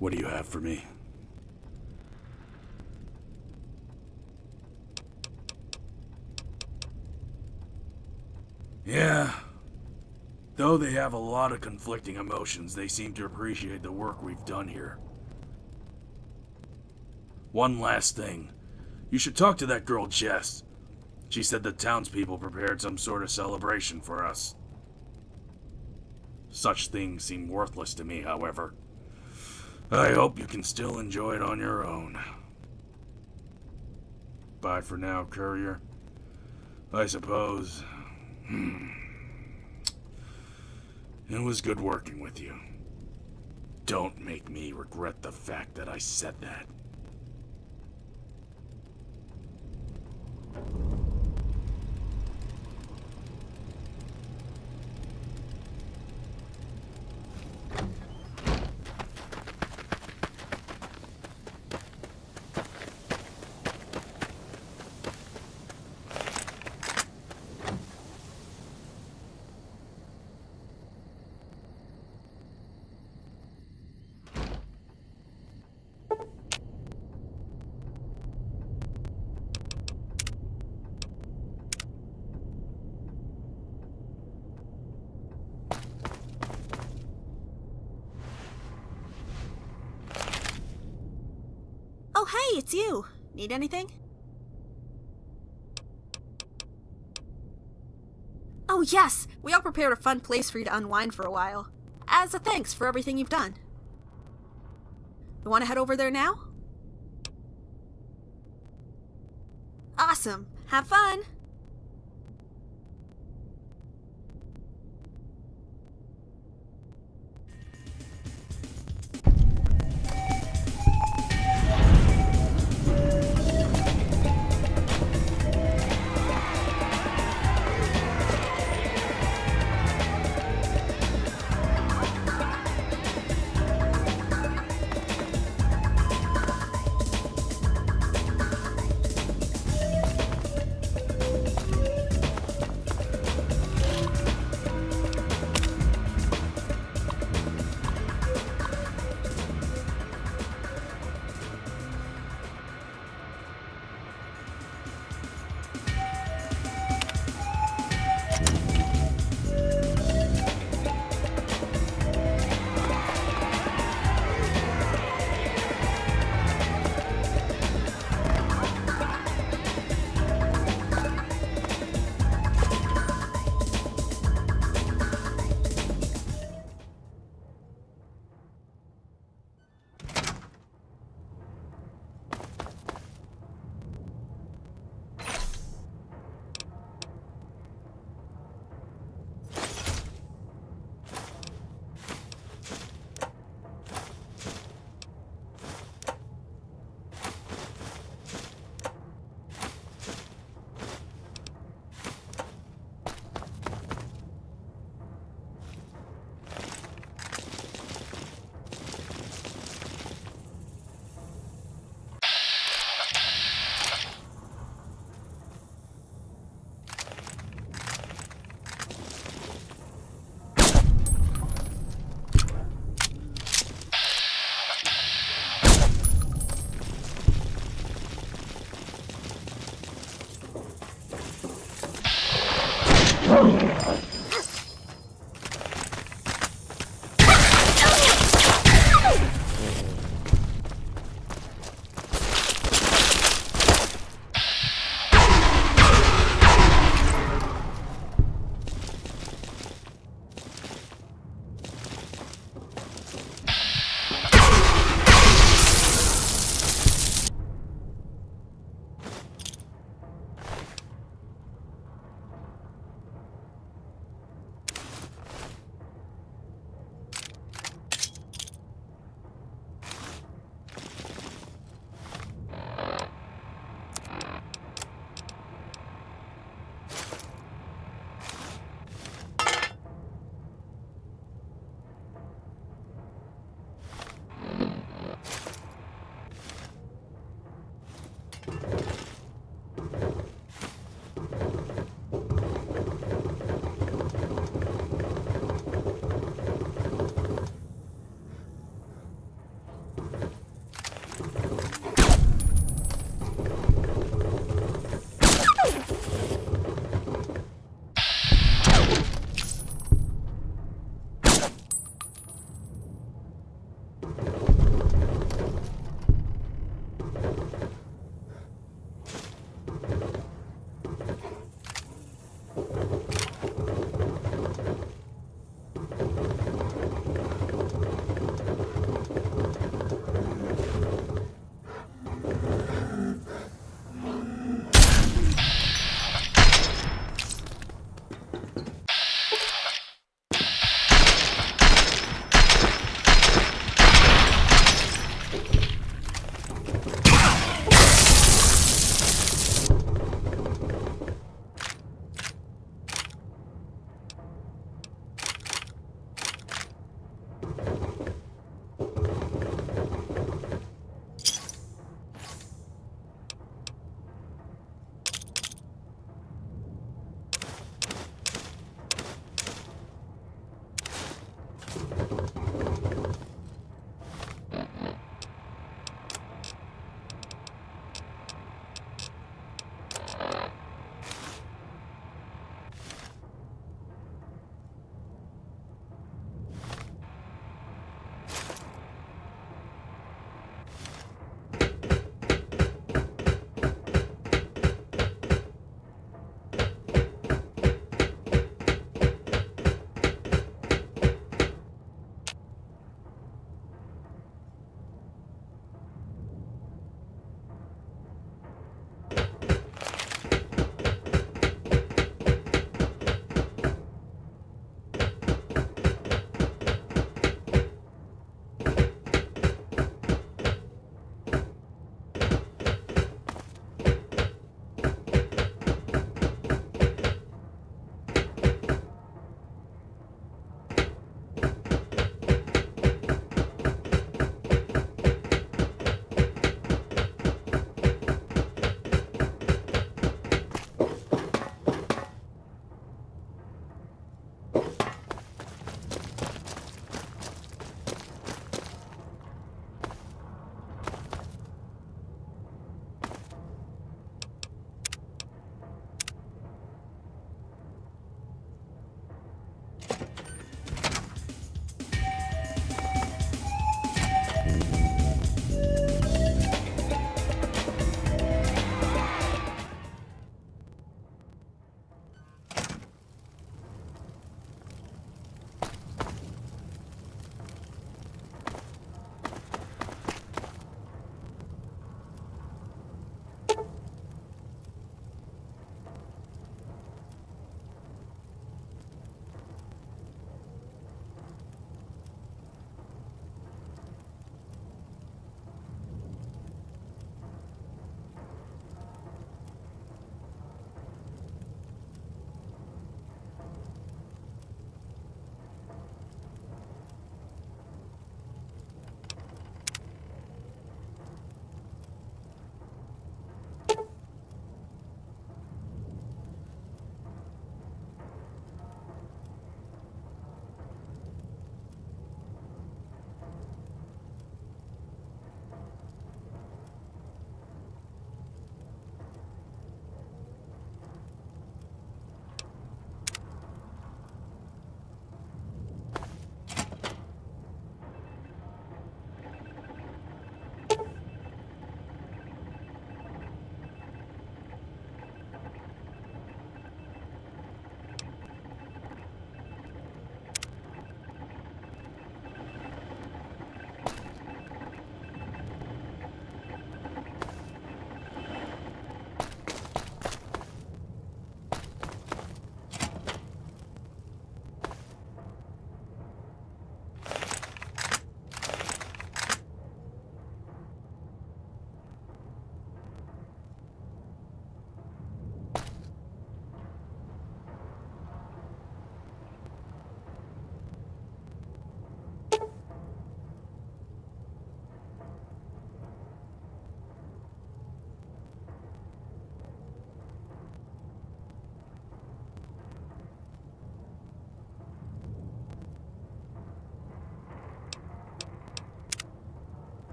What do you have for me? Yeah. Though they have a lot of conflicting emotions, they seem to appreciate the work we've done here. One last thing. You should talk to that girl Jess. She said the townspeople prepared some sort of celebration for us. Such things seem worthless to me, however. I hope you can still enjoy it on your own. Bye for now, courier. I suppose. It was good working with you. Don't make me regret the fact that I said that. Oh, hey, it's you. Need anything? Oh, yes! We all prepared a fun place for you to unwind for a while. As a thanks for everything you've done. You want to head over there now? Awesome! Have fun!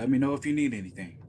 Let me know if you need anything.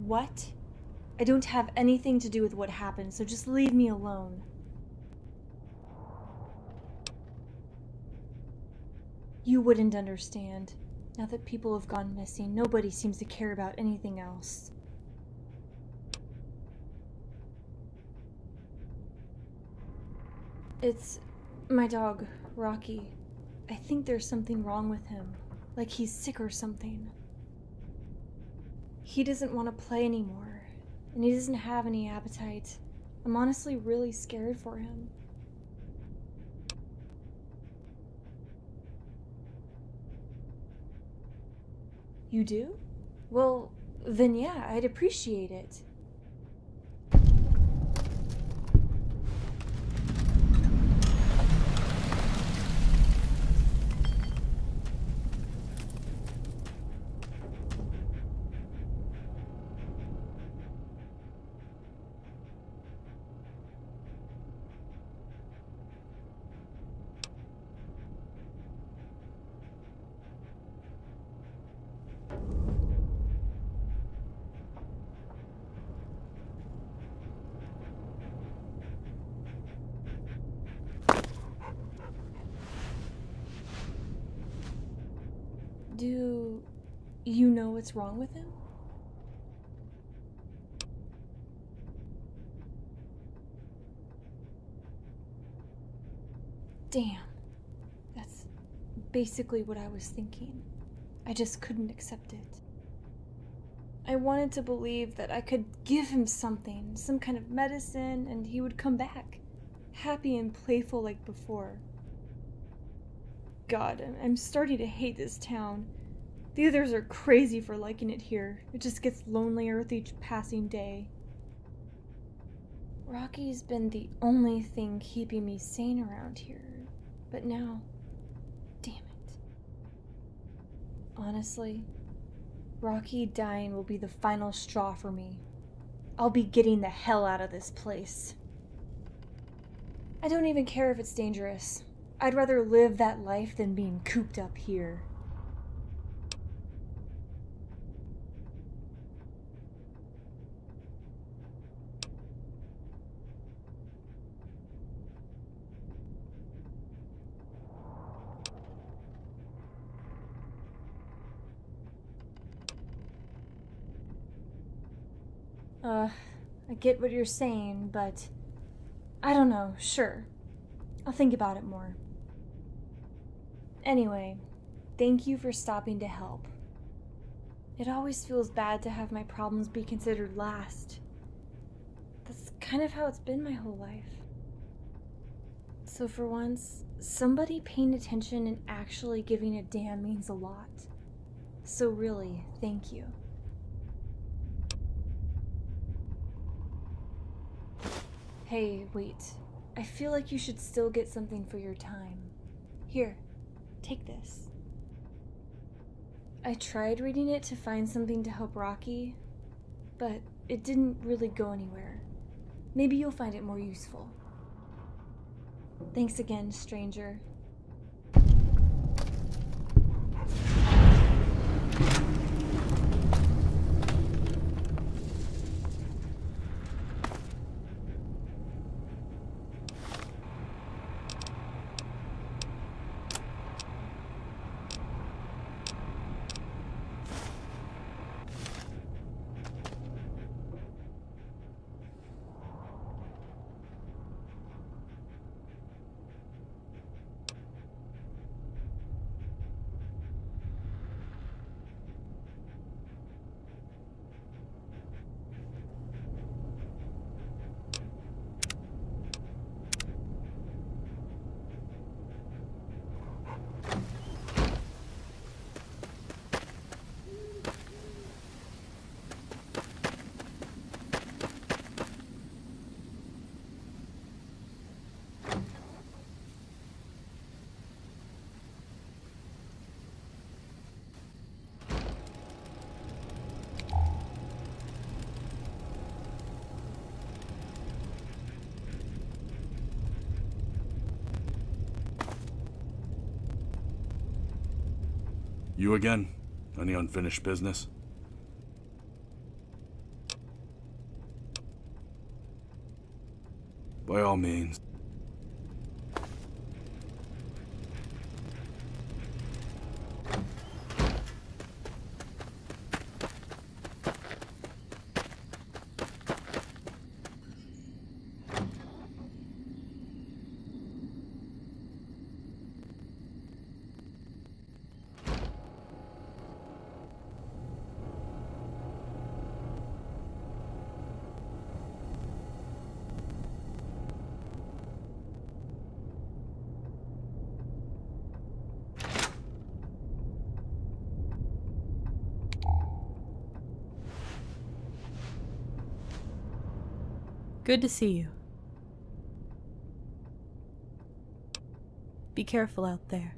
What? I don't have anything to do with what happened, so just leave me alone. You wouldn't understand. Now that people have gone missing, nobody seems to care about anything else. It's my dog, Rocky. I think there's something wrong with him, like he's sick or something. He doesn't want to play anymore, and he doesn't have any appetite. I'm honestly really scared for him. You do? Well, then yeah, I'd appreciate it. Do you know what's wrong with him? Damn. That's basically what I was thinking. I just couldn't accept it. I wanted to believe that I could give him something, some kind of medicine, and he would come back, happy and playful like before. God, I'm starting to hate this town. The others are crazy for liking it here. It just gets lonelier with each passing day. Rocky's been the only thing keeping me sane around here, but now, damn it. Honestly, Rocky dying will be the final straw for me. I'll be getting the hell out of this place. I don't even care if it's dangerous. I'd rather live that life than being cooped up here. I get what you're saying, but I don't know, sure. I'll think about it more. Anyway, thank you for stopping to help. It always feels bad to have my problems be considered last. That's kind of how it's been my whole life. So for once, somebody paying attention and actually giving a damn means a lot. So really, thank you. Hey, wait. I feel like you should still get something for your time. Here, take this. I tried reading it to find something to help Rocky, but it didn't really go anywhere. Maybe you'll find it more useful. Thanks again, stranger. You again? Any unfinished business? By all means. Good to see you. Be careful out there.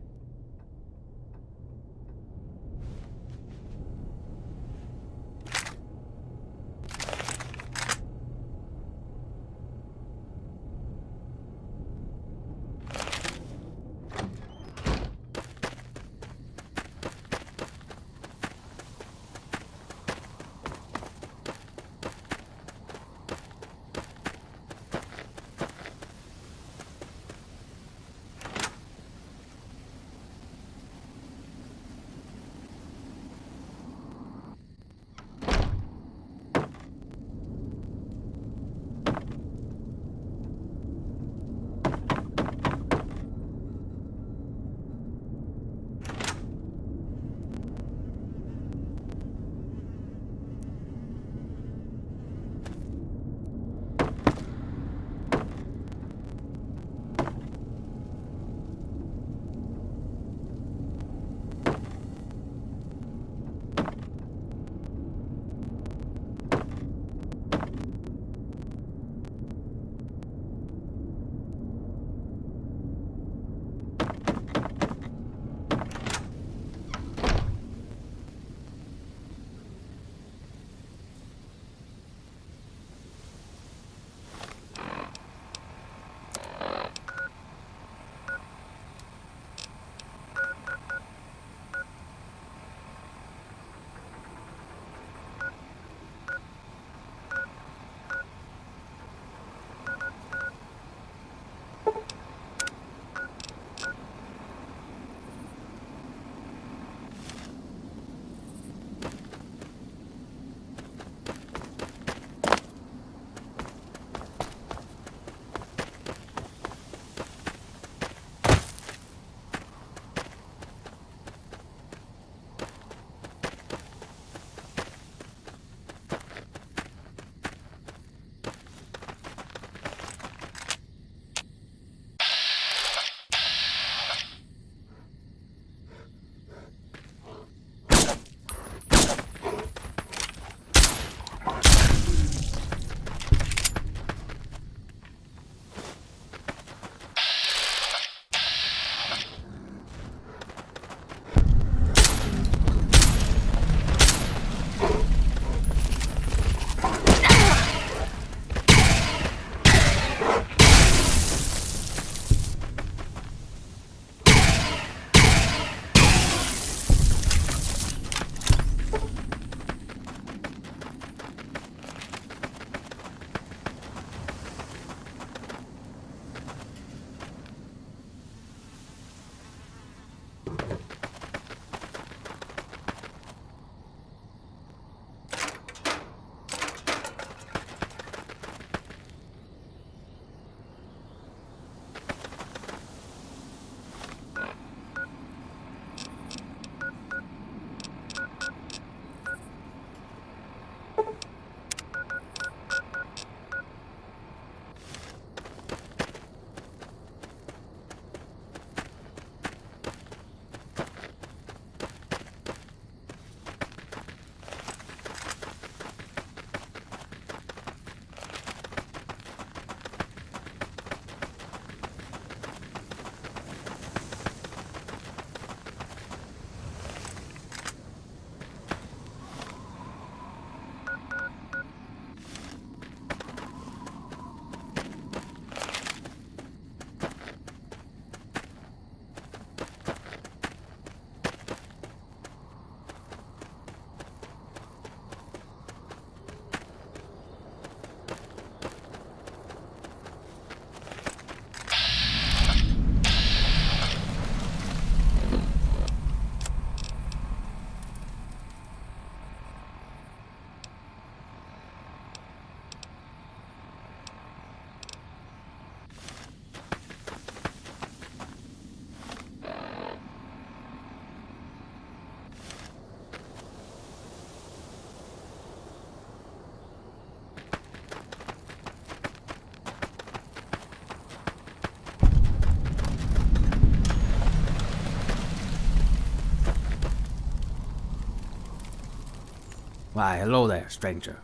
Why, hello there, stranger.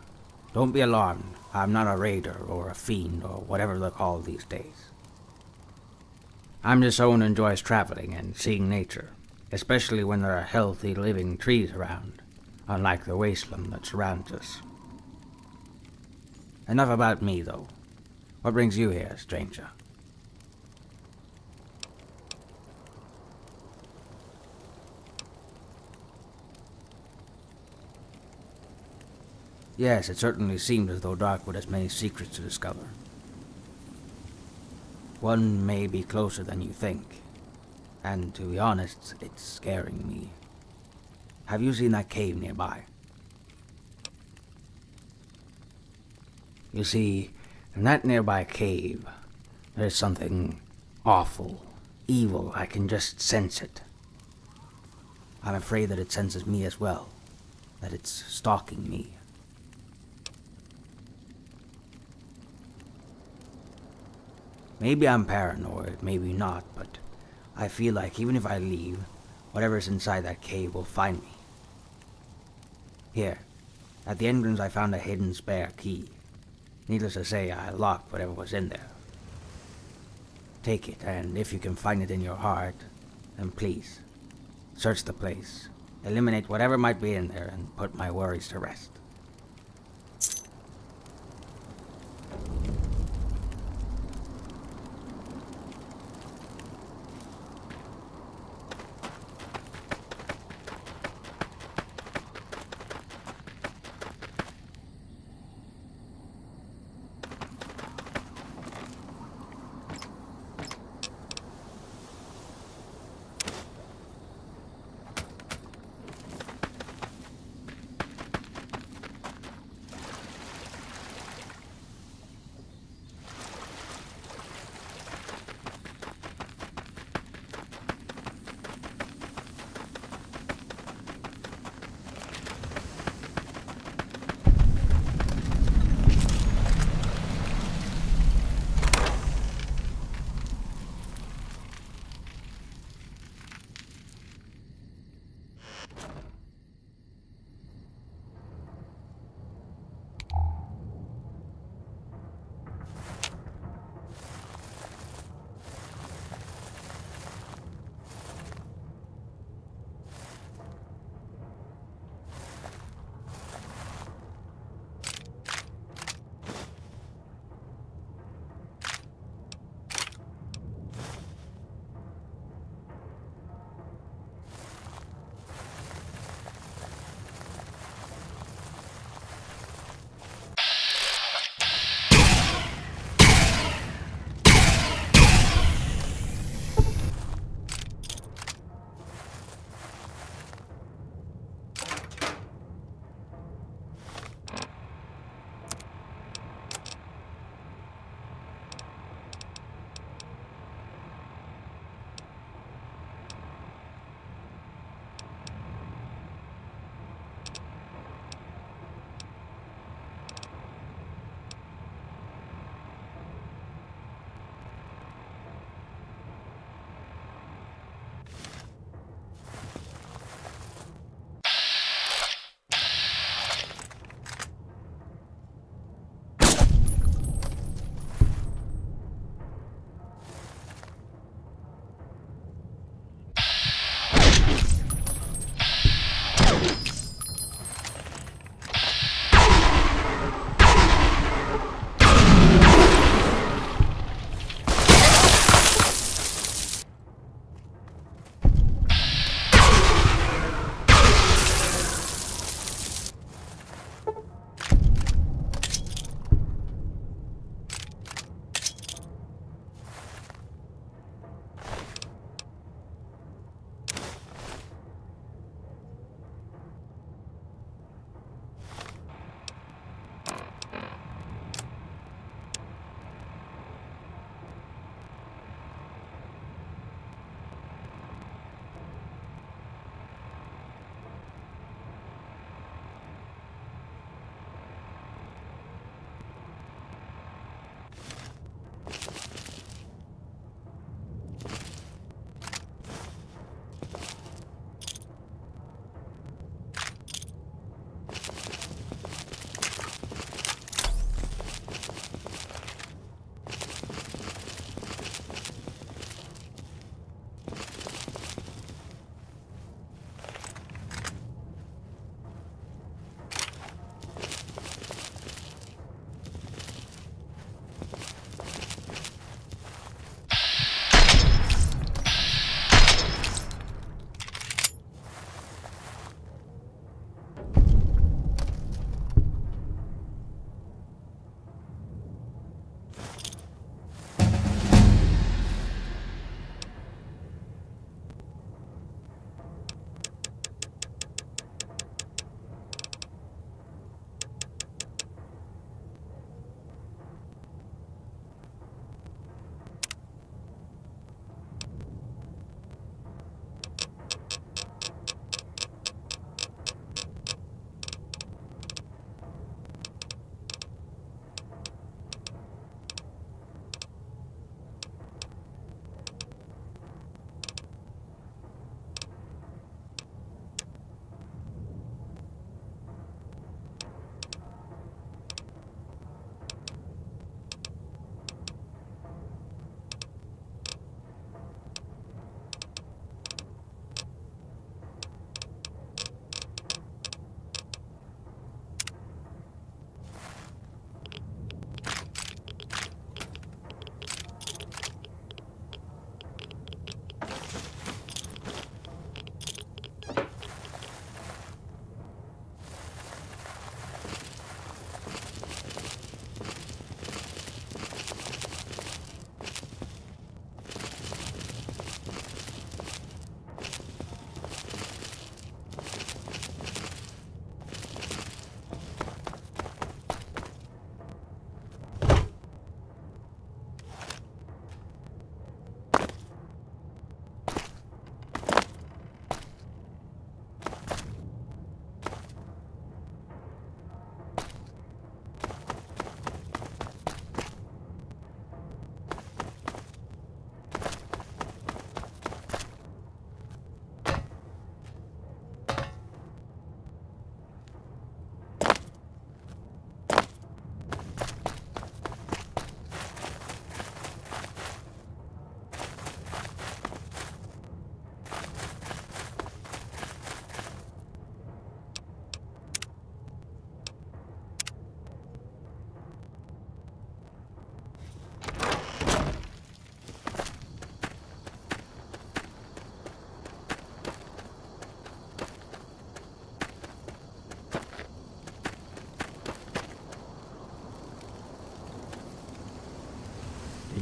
Don't be alarmed. I'm not a raider or a fiend or whatever they're called these days. I'm just someone who enjoys traveling and seeing nature, especially when there are healthy, living trees around, unlike the wasteland that surrounds us. Enough about me, though. What brings you here, stranger? Yes, it certainly seems as though Darkwood has many secrets to discover. One may be closer than you think, and to be honest, it's scaring me. Have you seen that cave nearby? You see, in that nearby cave, there's something awful, evil. I can just sense it. I'm afraid that it senses me as well, that it's stalking me. Maybe I'm paranoid, maybe not, but I feel like even if I leave, whatever's inside that cave will find me. Here, at the entrance I found a hidden spare key. Needless to say, I locked whatever was in there. Take it, and if you can find it in your heart, then please, search the place, eliminate whatever might be in there, and put my worries to rest.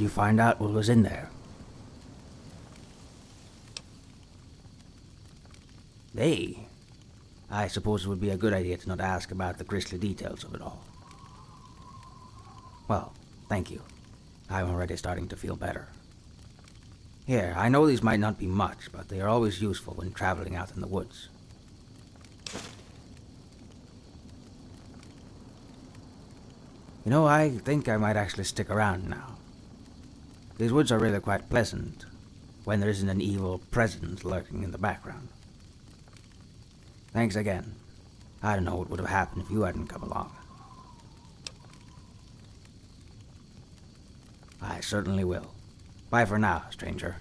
you find out what was in there? They? I suppose it would be a good idea to not ask about the grisly details of it all. Well, thank you. I'm already starting to feel better. Here, I know these might not be much, but they are always useful when traveling out in the woods. You know, I think I might actually stick around now. These woods are really quite pleasant, when there isn't an evil presence lurking in the background. Thanks again. I don't know what would have happened if you hadn't come along. I certainly will. Bye for now, stranger.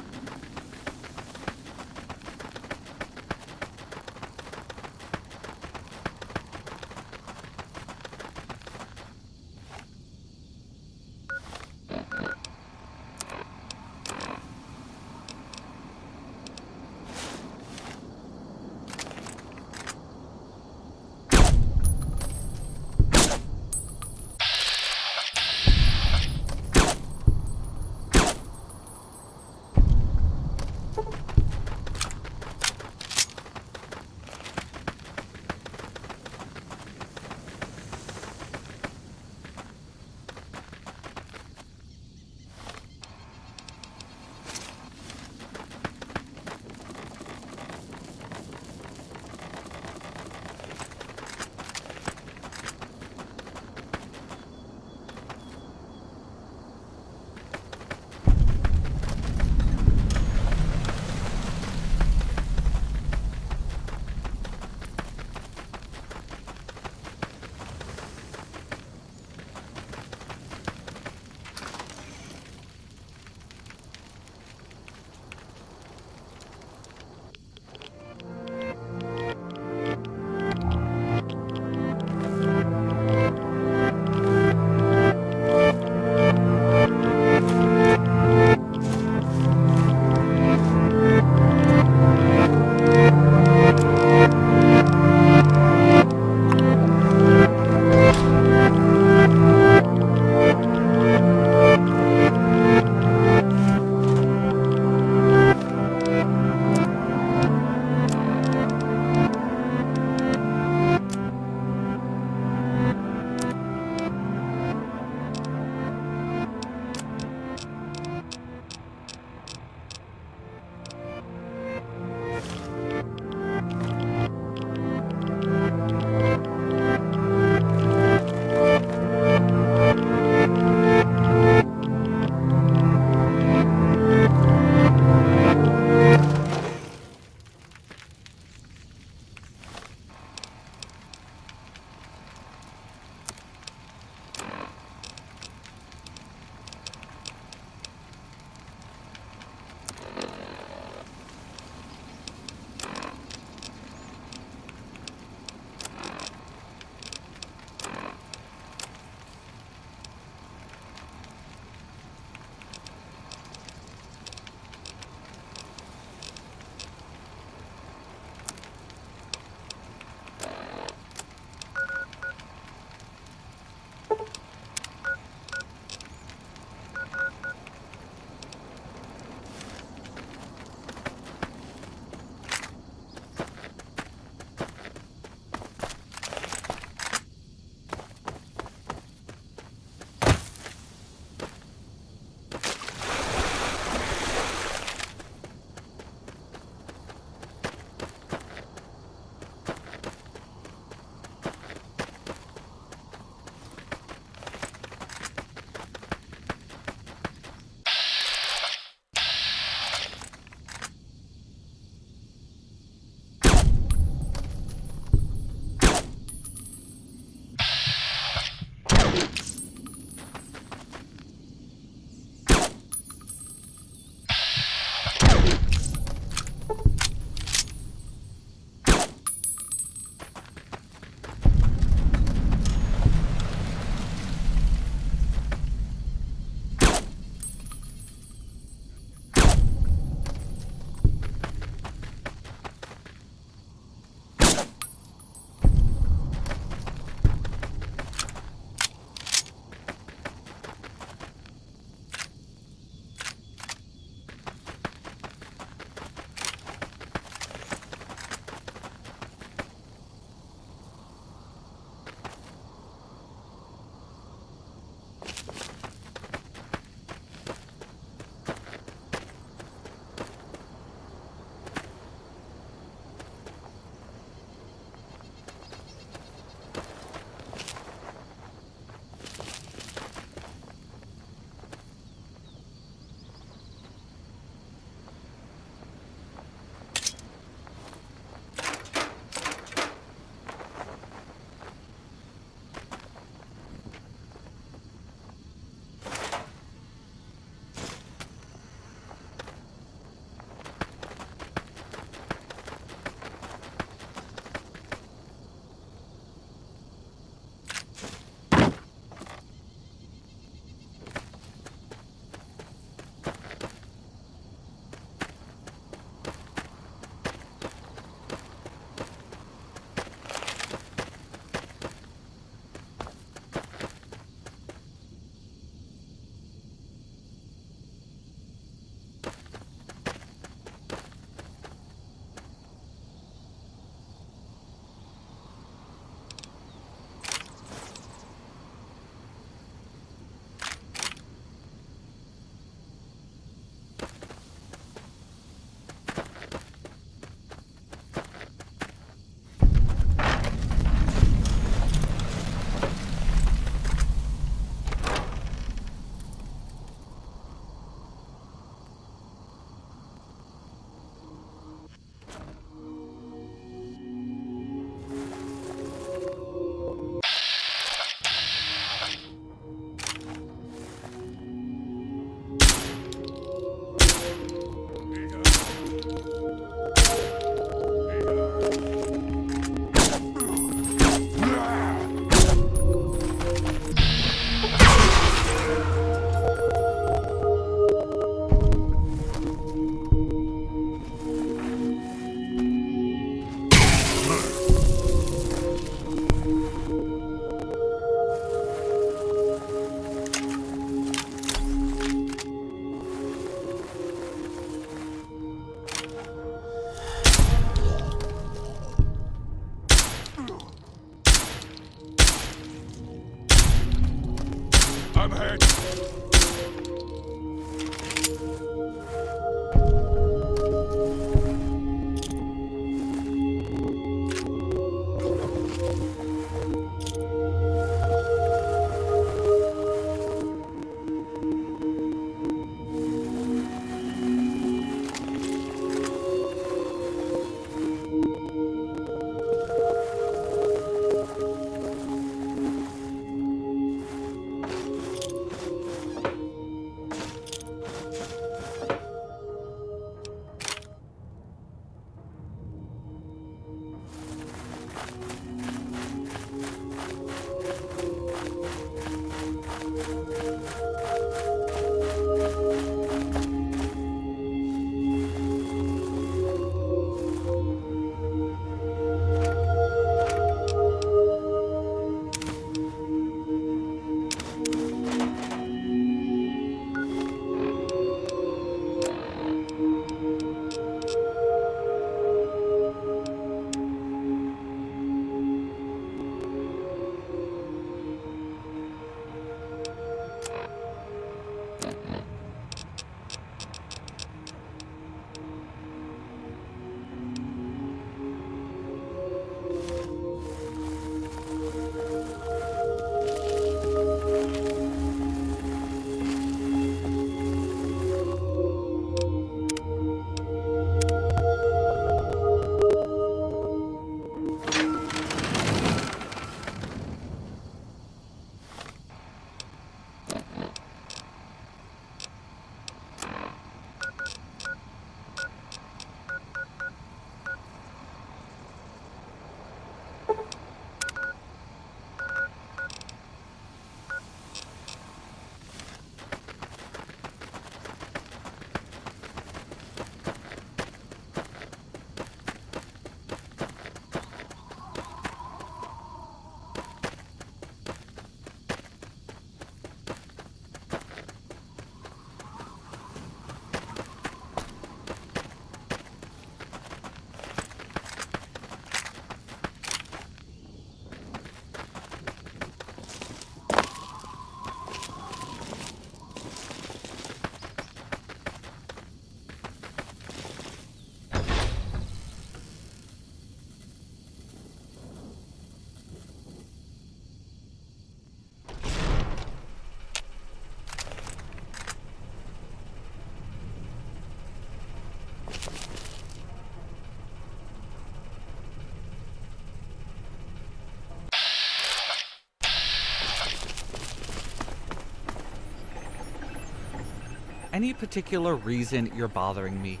any particular reason you're bothering me?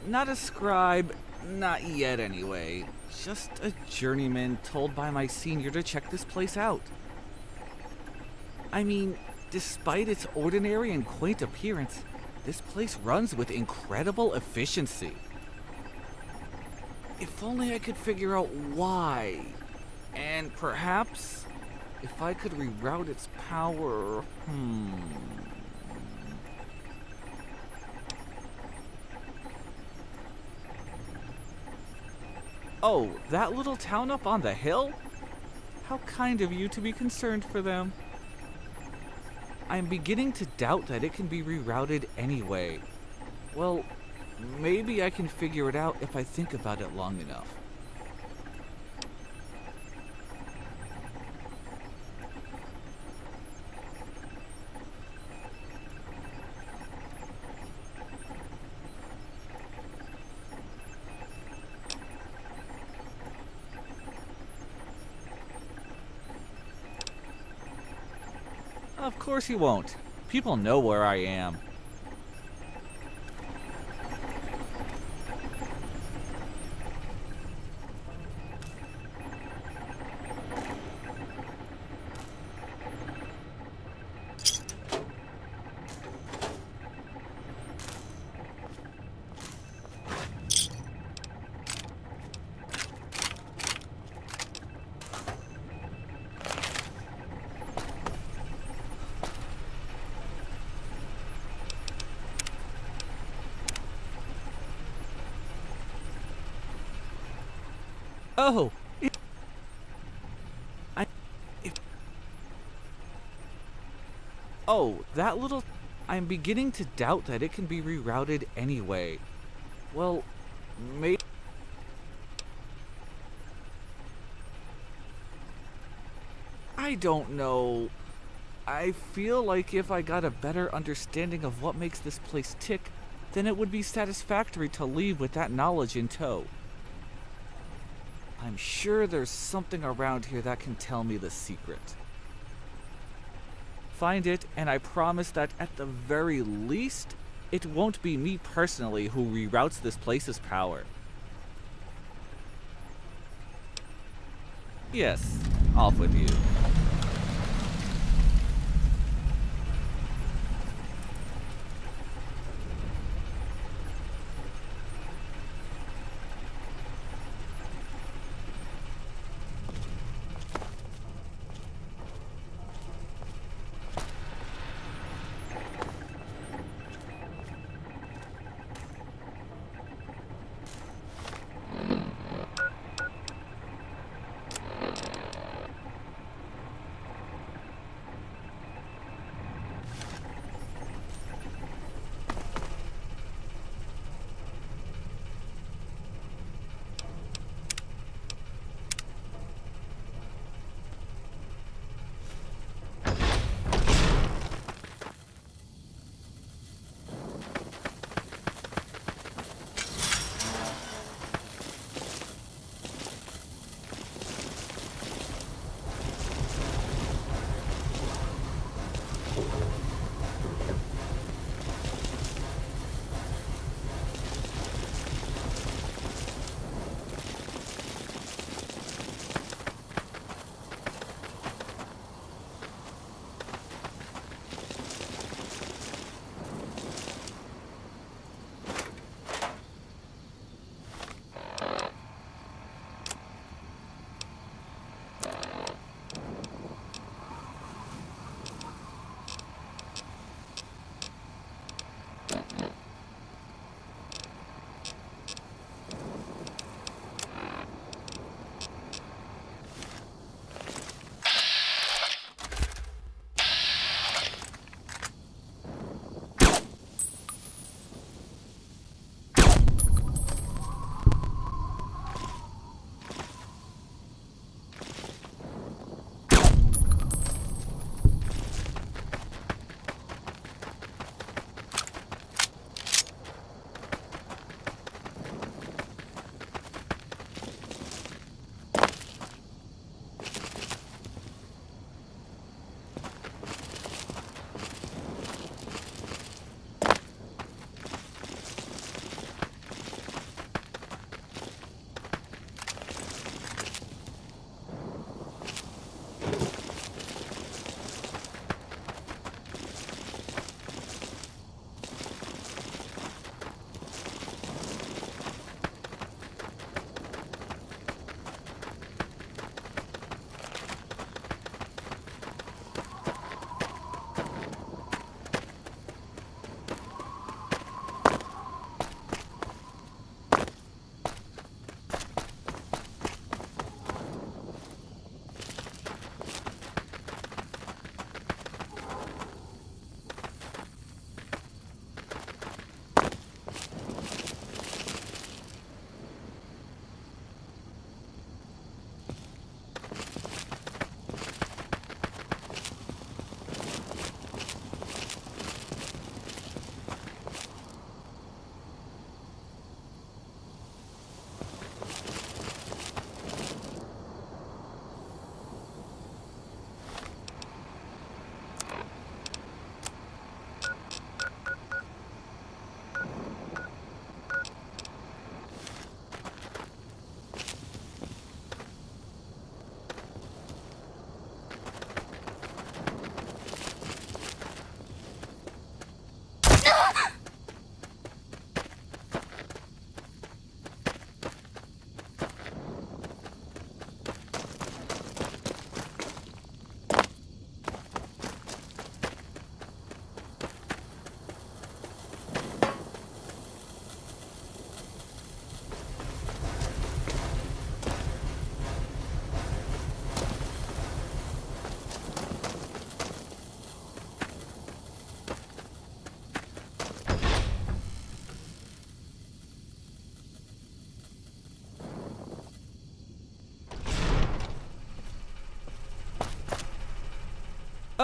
Not a scribe, not yet anyway. Just a journeyman told by my senior to check this place out. I mean, despite its ordinary and quaint appearance, this place runs with incredible efficiency. If only I could figure out why. And perhaps, if I could reroute its power, Oh, that little town up on the hill? How kind of you to be concerned for them. I'm beginning to doubt that it can be rerouted anyway. Well, maybe I can figure it out if I think about it long enough. Of course he won't. People know where I am. Oh, Oh, that little... I'm beginning to doubt that it can be rerouted anyway. Well, maybe... I don't know. I feel like if I got a better understanding of what makes this place tick, then it would be satisfactory to leave with that knowledge in tow. I'm sure there's something around here that can tell me the secret. Find it, and I promise that at the very least, it won't be me personally who reroutes this place's power. Yes, off with you.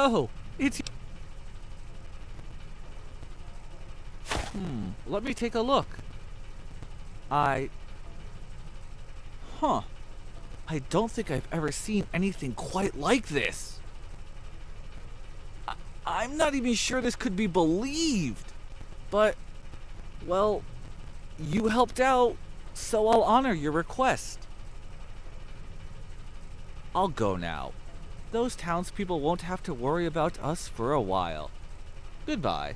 Oh, it's... Let me take a look. Huh. I don't think I've ever seen anything quite like this. I'm not even sure this could be believed. But, well, you helped out, so I'll honor your request. I'll go now. Those townspeople won't have to worry about us for a while. Goodbye.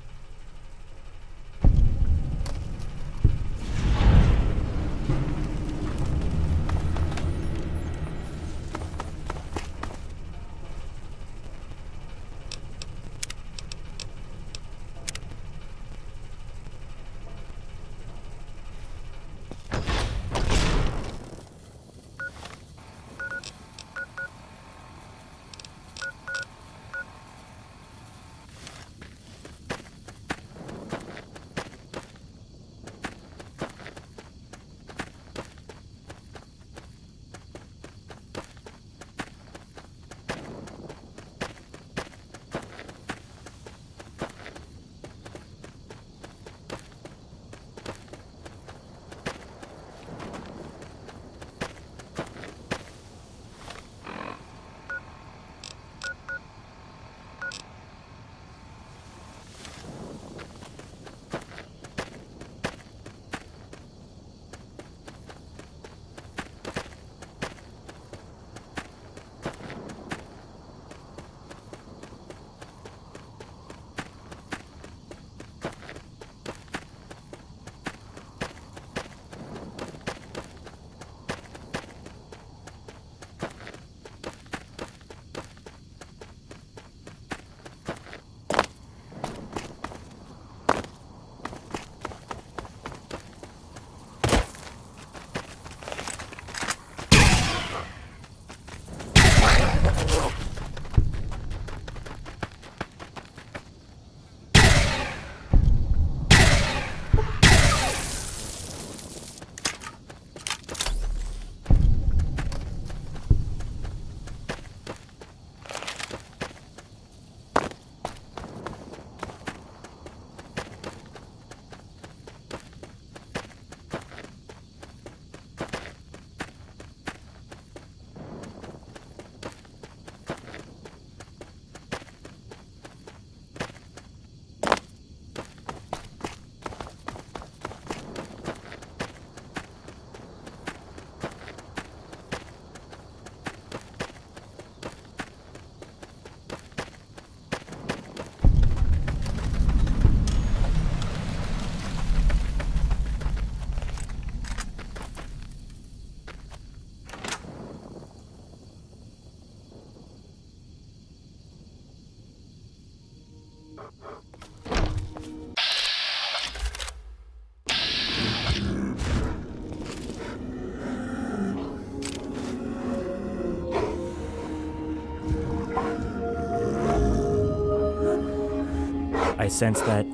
I sense that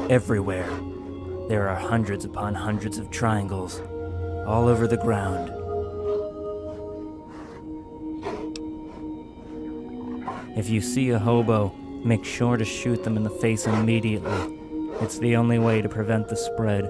everywhere there are hundreds upon hundreds of triangles all over the ground. If you see a hobo, make sure to shoot them in the face immediately. It's the only way to prevent the spread.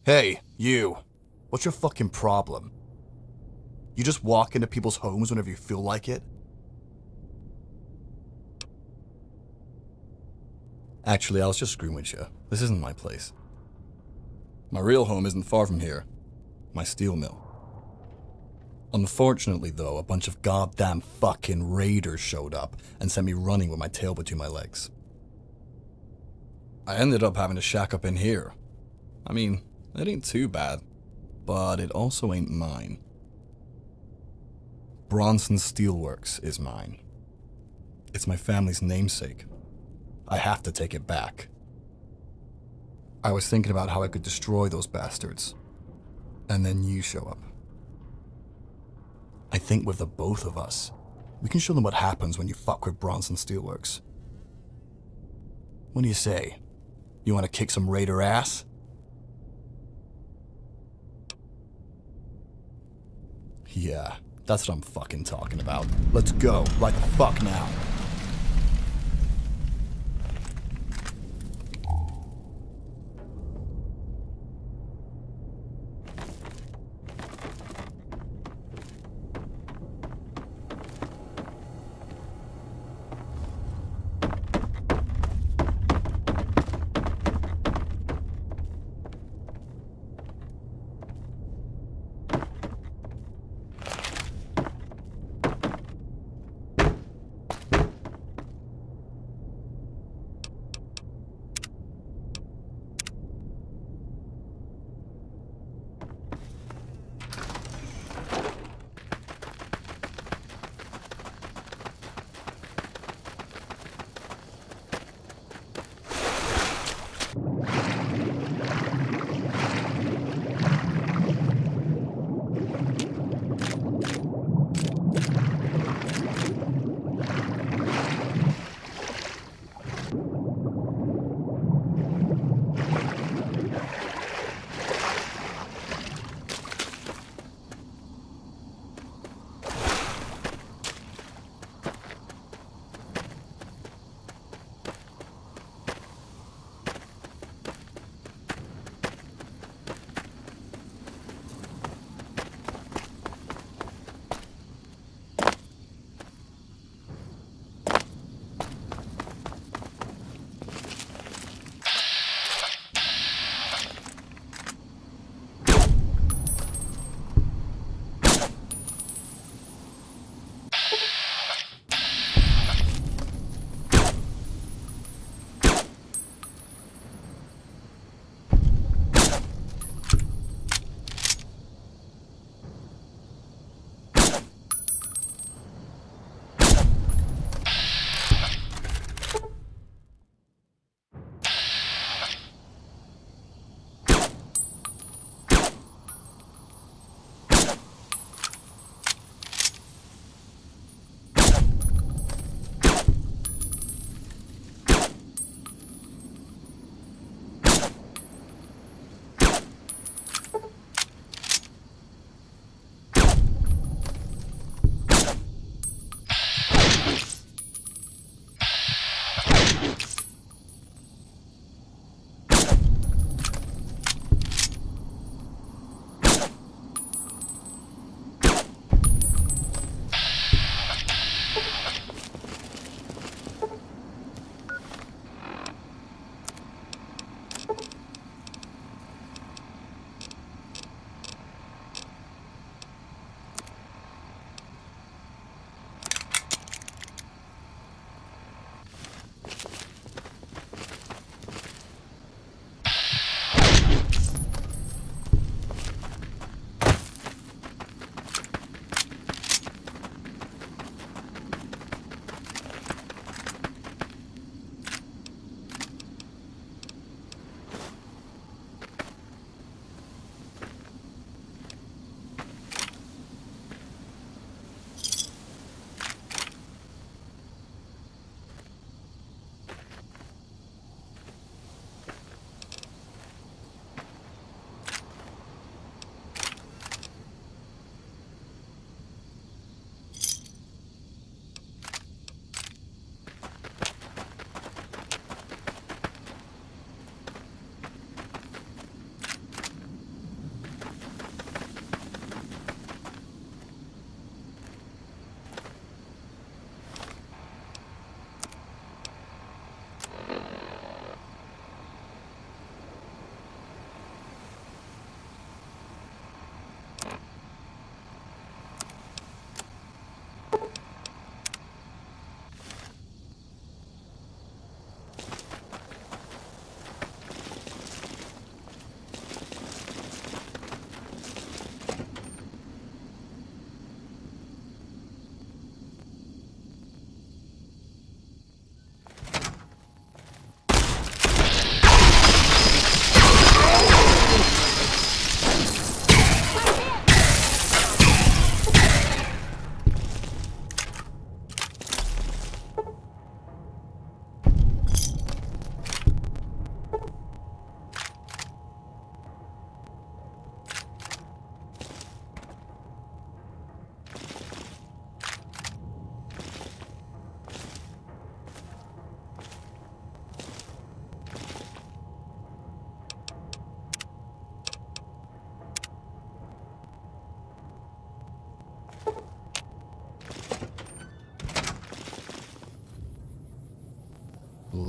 Hey, you. What's your fucking problem? You just walk into people's homes whenever you feel like it? Actually, I was just screwing with you. This isn't my place. My real home isn't far from here. My steel mill. Unfortunately, though, a bunch of goddamn fucking raiders showed up and sent me running with my tail between my legs. I ended up having to shack up in here. I mean, it ain't too bad, but it also ain't mine. Bronson Steelworks is mine. It's my family's namesake. I have to take it back. I was thinking about how I could destroy those bastards. And then you show up. I think with the both of us, we can show them what happens when you fuck with Bronson Steelworks. What do you say? You want to kick some raider ass? Yeah, that's what I'm fucking talking about. Let's go, right the fuck now.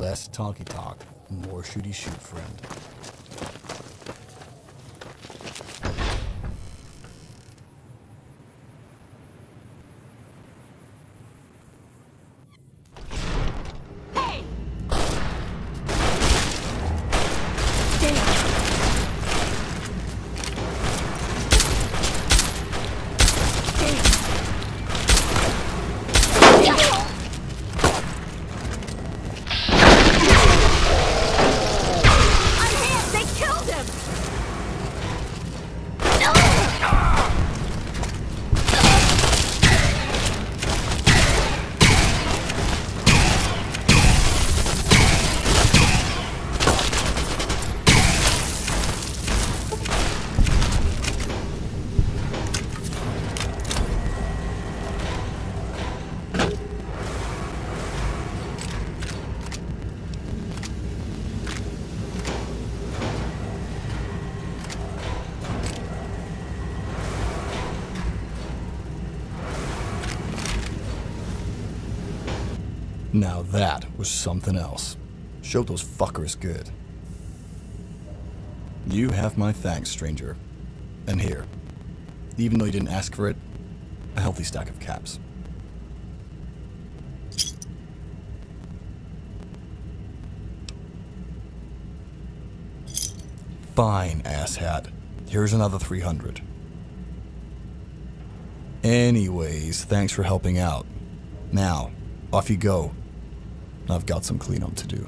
Less talky talk, more shooty shoot, friend. Now that was something else. Showed those fuckers good. You have my thanks, stranger. And here, even though you didn't ask for it, a healthy stack of caps. Fine, asshat. Here's another 300. Anyways, thanks for helping out. Now, off you go. I've got some cleanup to do.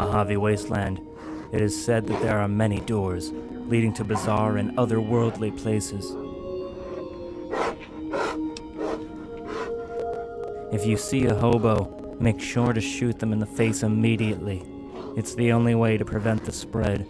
Mojave Wasteland, it is said that there are many doors leading to bizarre and otherworldly places. If you see a hobo, make sure to shoot them in the face immediately. It's the only way to prevent the spread.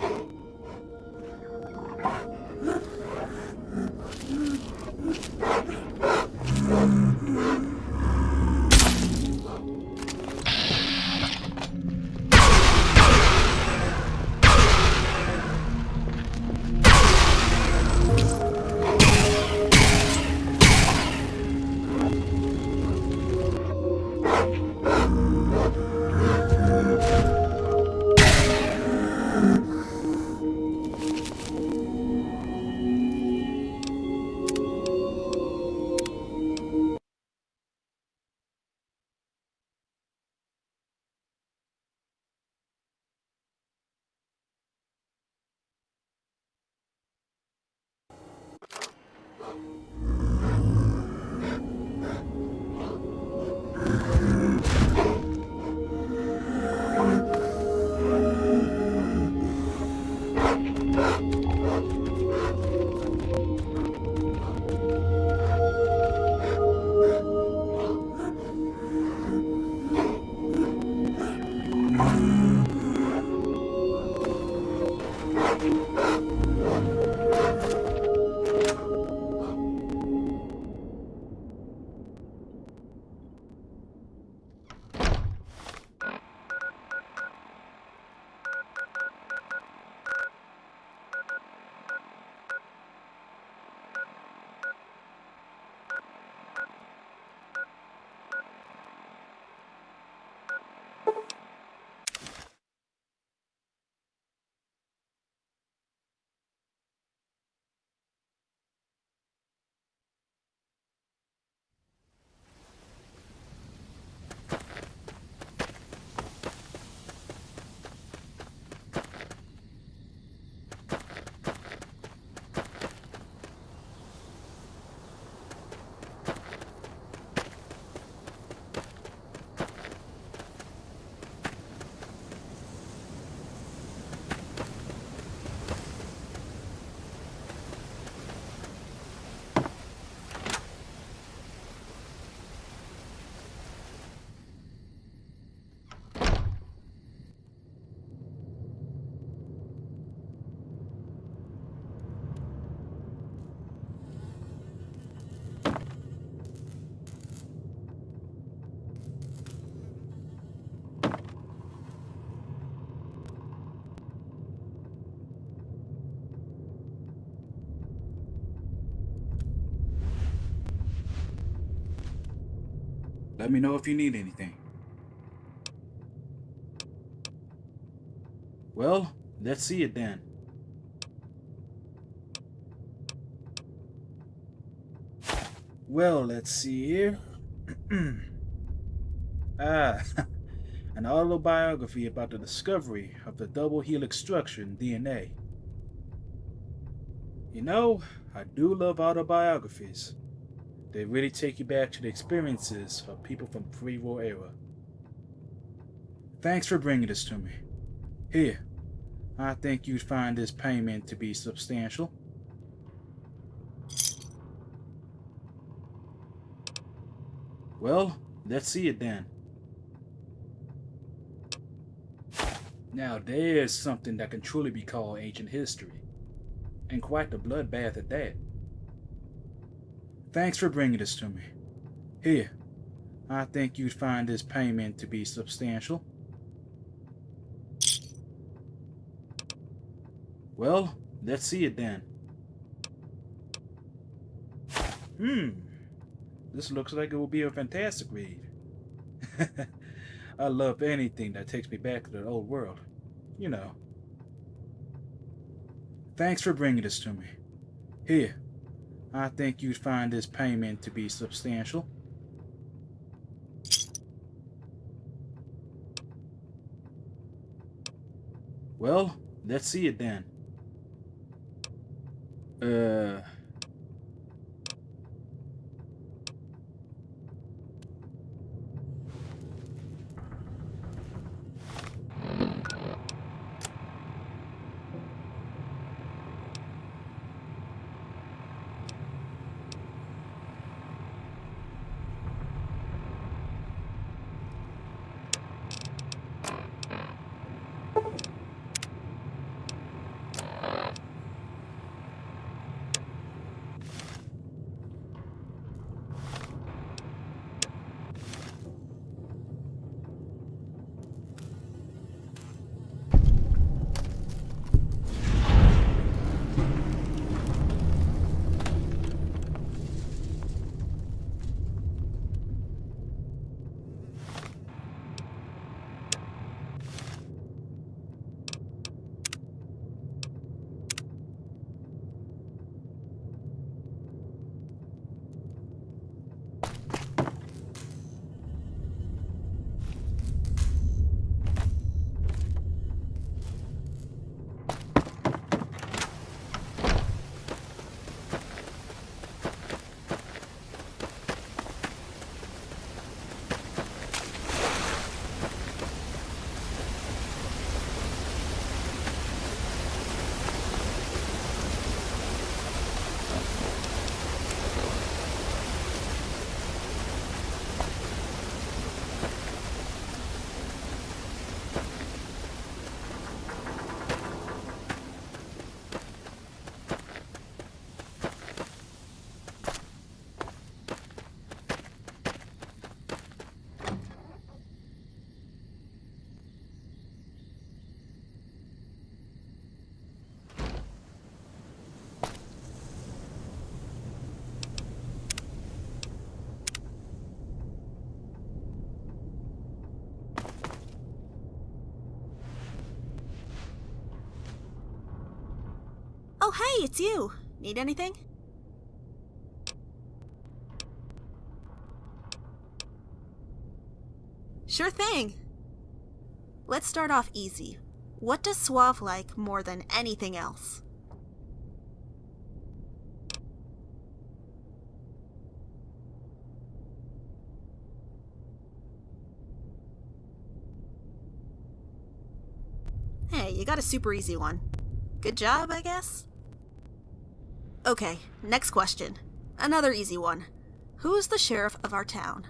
Let me know if you need anything. Well, let's see it then. Well, let's see here. Ah, an autobiography about the discovery of the double helix structure in DNA. You know, I do love autobiographies. They really take you back to the experiences of people from pre-war era. Thanks for bringing this to me. Here, I think you'd find this payment to be substantial. Well, let's see it then. Now there's something that can truly be called ancient history. And quite the bloodbath at that. Thanks for bringing this to me. Here, I think you'd find this payment to be substantial. Well, let's see it then. This looks like it will be a fantastic read. I love anything that takes me back to the old world. You know. Thanks for bringing this to me. Here, I think you'd find this payment to be substantial. Well, let's see it then. Oh, hey, it's you. Need anything? Sure thing. Let's start off easy. What does Suave like more than anything else? Hey, you got a super easy one. Good job, I guess? Okay, next question. Another easy one. Who's the sheriff of our town?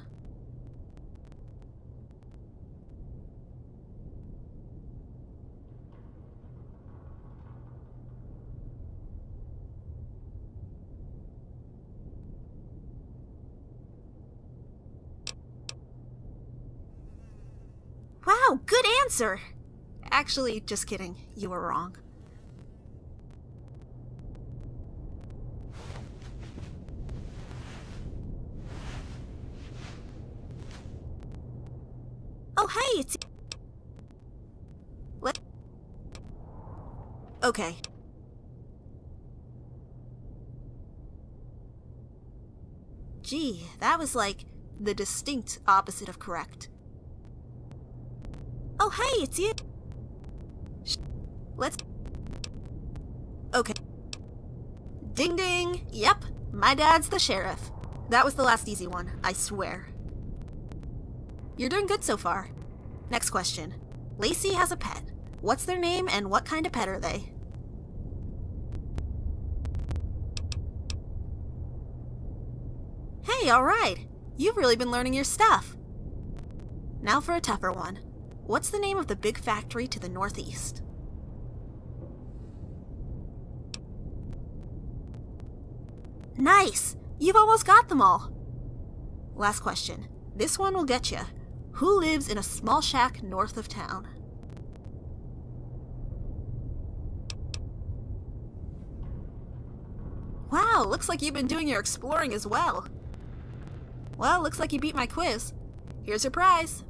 Wow, good answer! Actually, just kidding. You were wrong. Oh, hey, it's... Let... Okay. Gee, that was like the distinct opposite of correct. Oh, hey, it's you. Let's... Okay. Ding ding! Yep, my dad's the sheriff. That was the last easy one, I swear. You're doing good so far. Next question. Lacey has a pet. What's their name and what kind of pet are they? Hey, alright. You've really been learning your stuff. Now for a tougher one. What's the name of the big factory to the northeast? Nice! You've almost got them all. Last question. This one will get you. Who lives in a small shack north of town? Wow, looks like you've been doing your exploring as well. Well, looks like you beat my quiz. Here's your prize.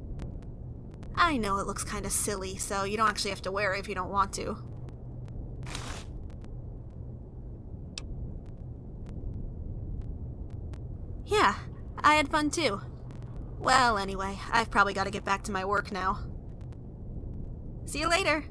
I know it looks kind of silly, so you don't actually have to wear it if you don't want to. Yeah, I had fun too. Well, anyway, I've probably got to get back to my work now. See you later.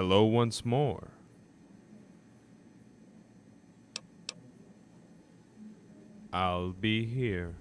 Hello once more. I'll be here.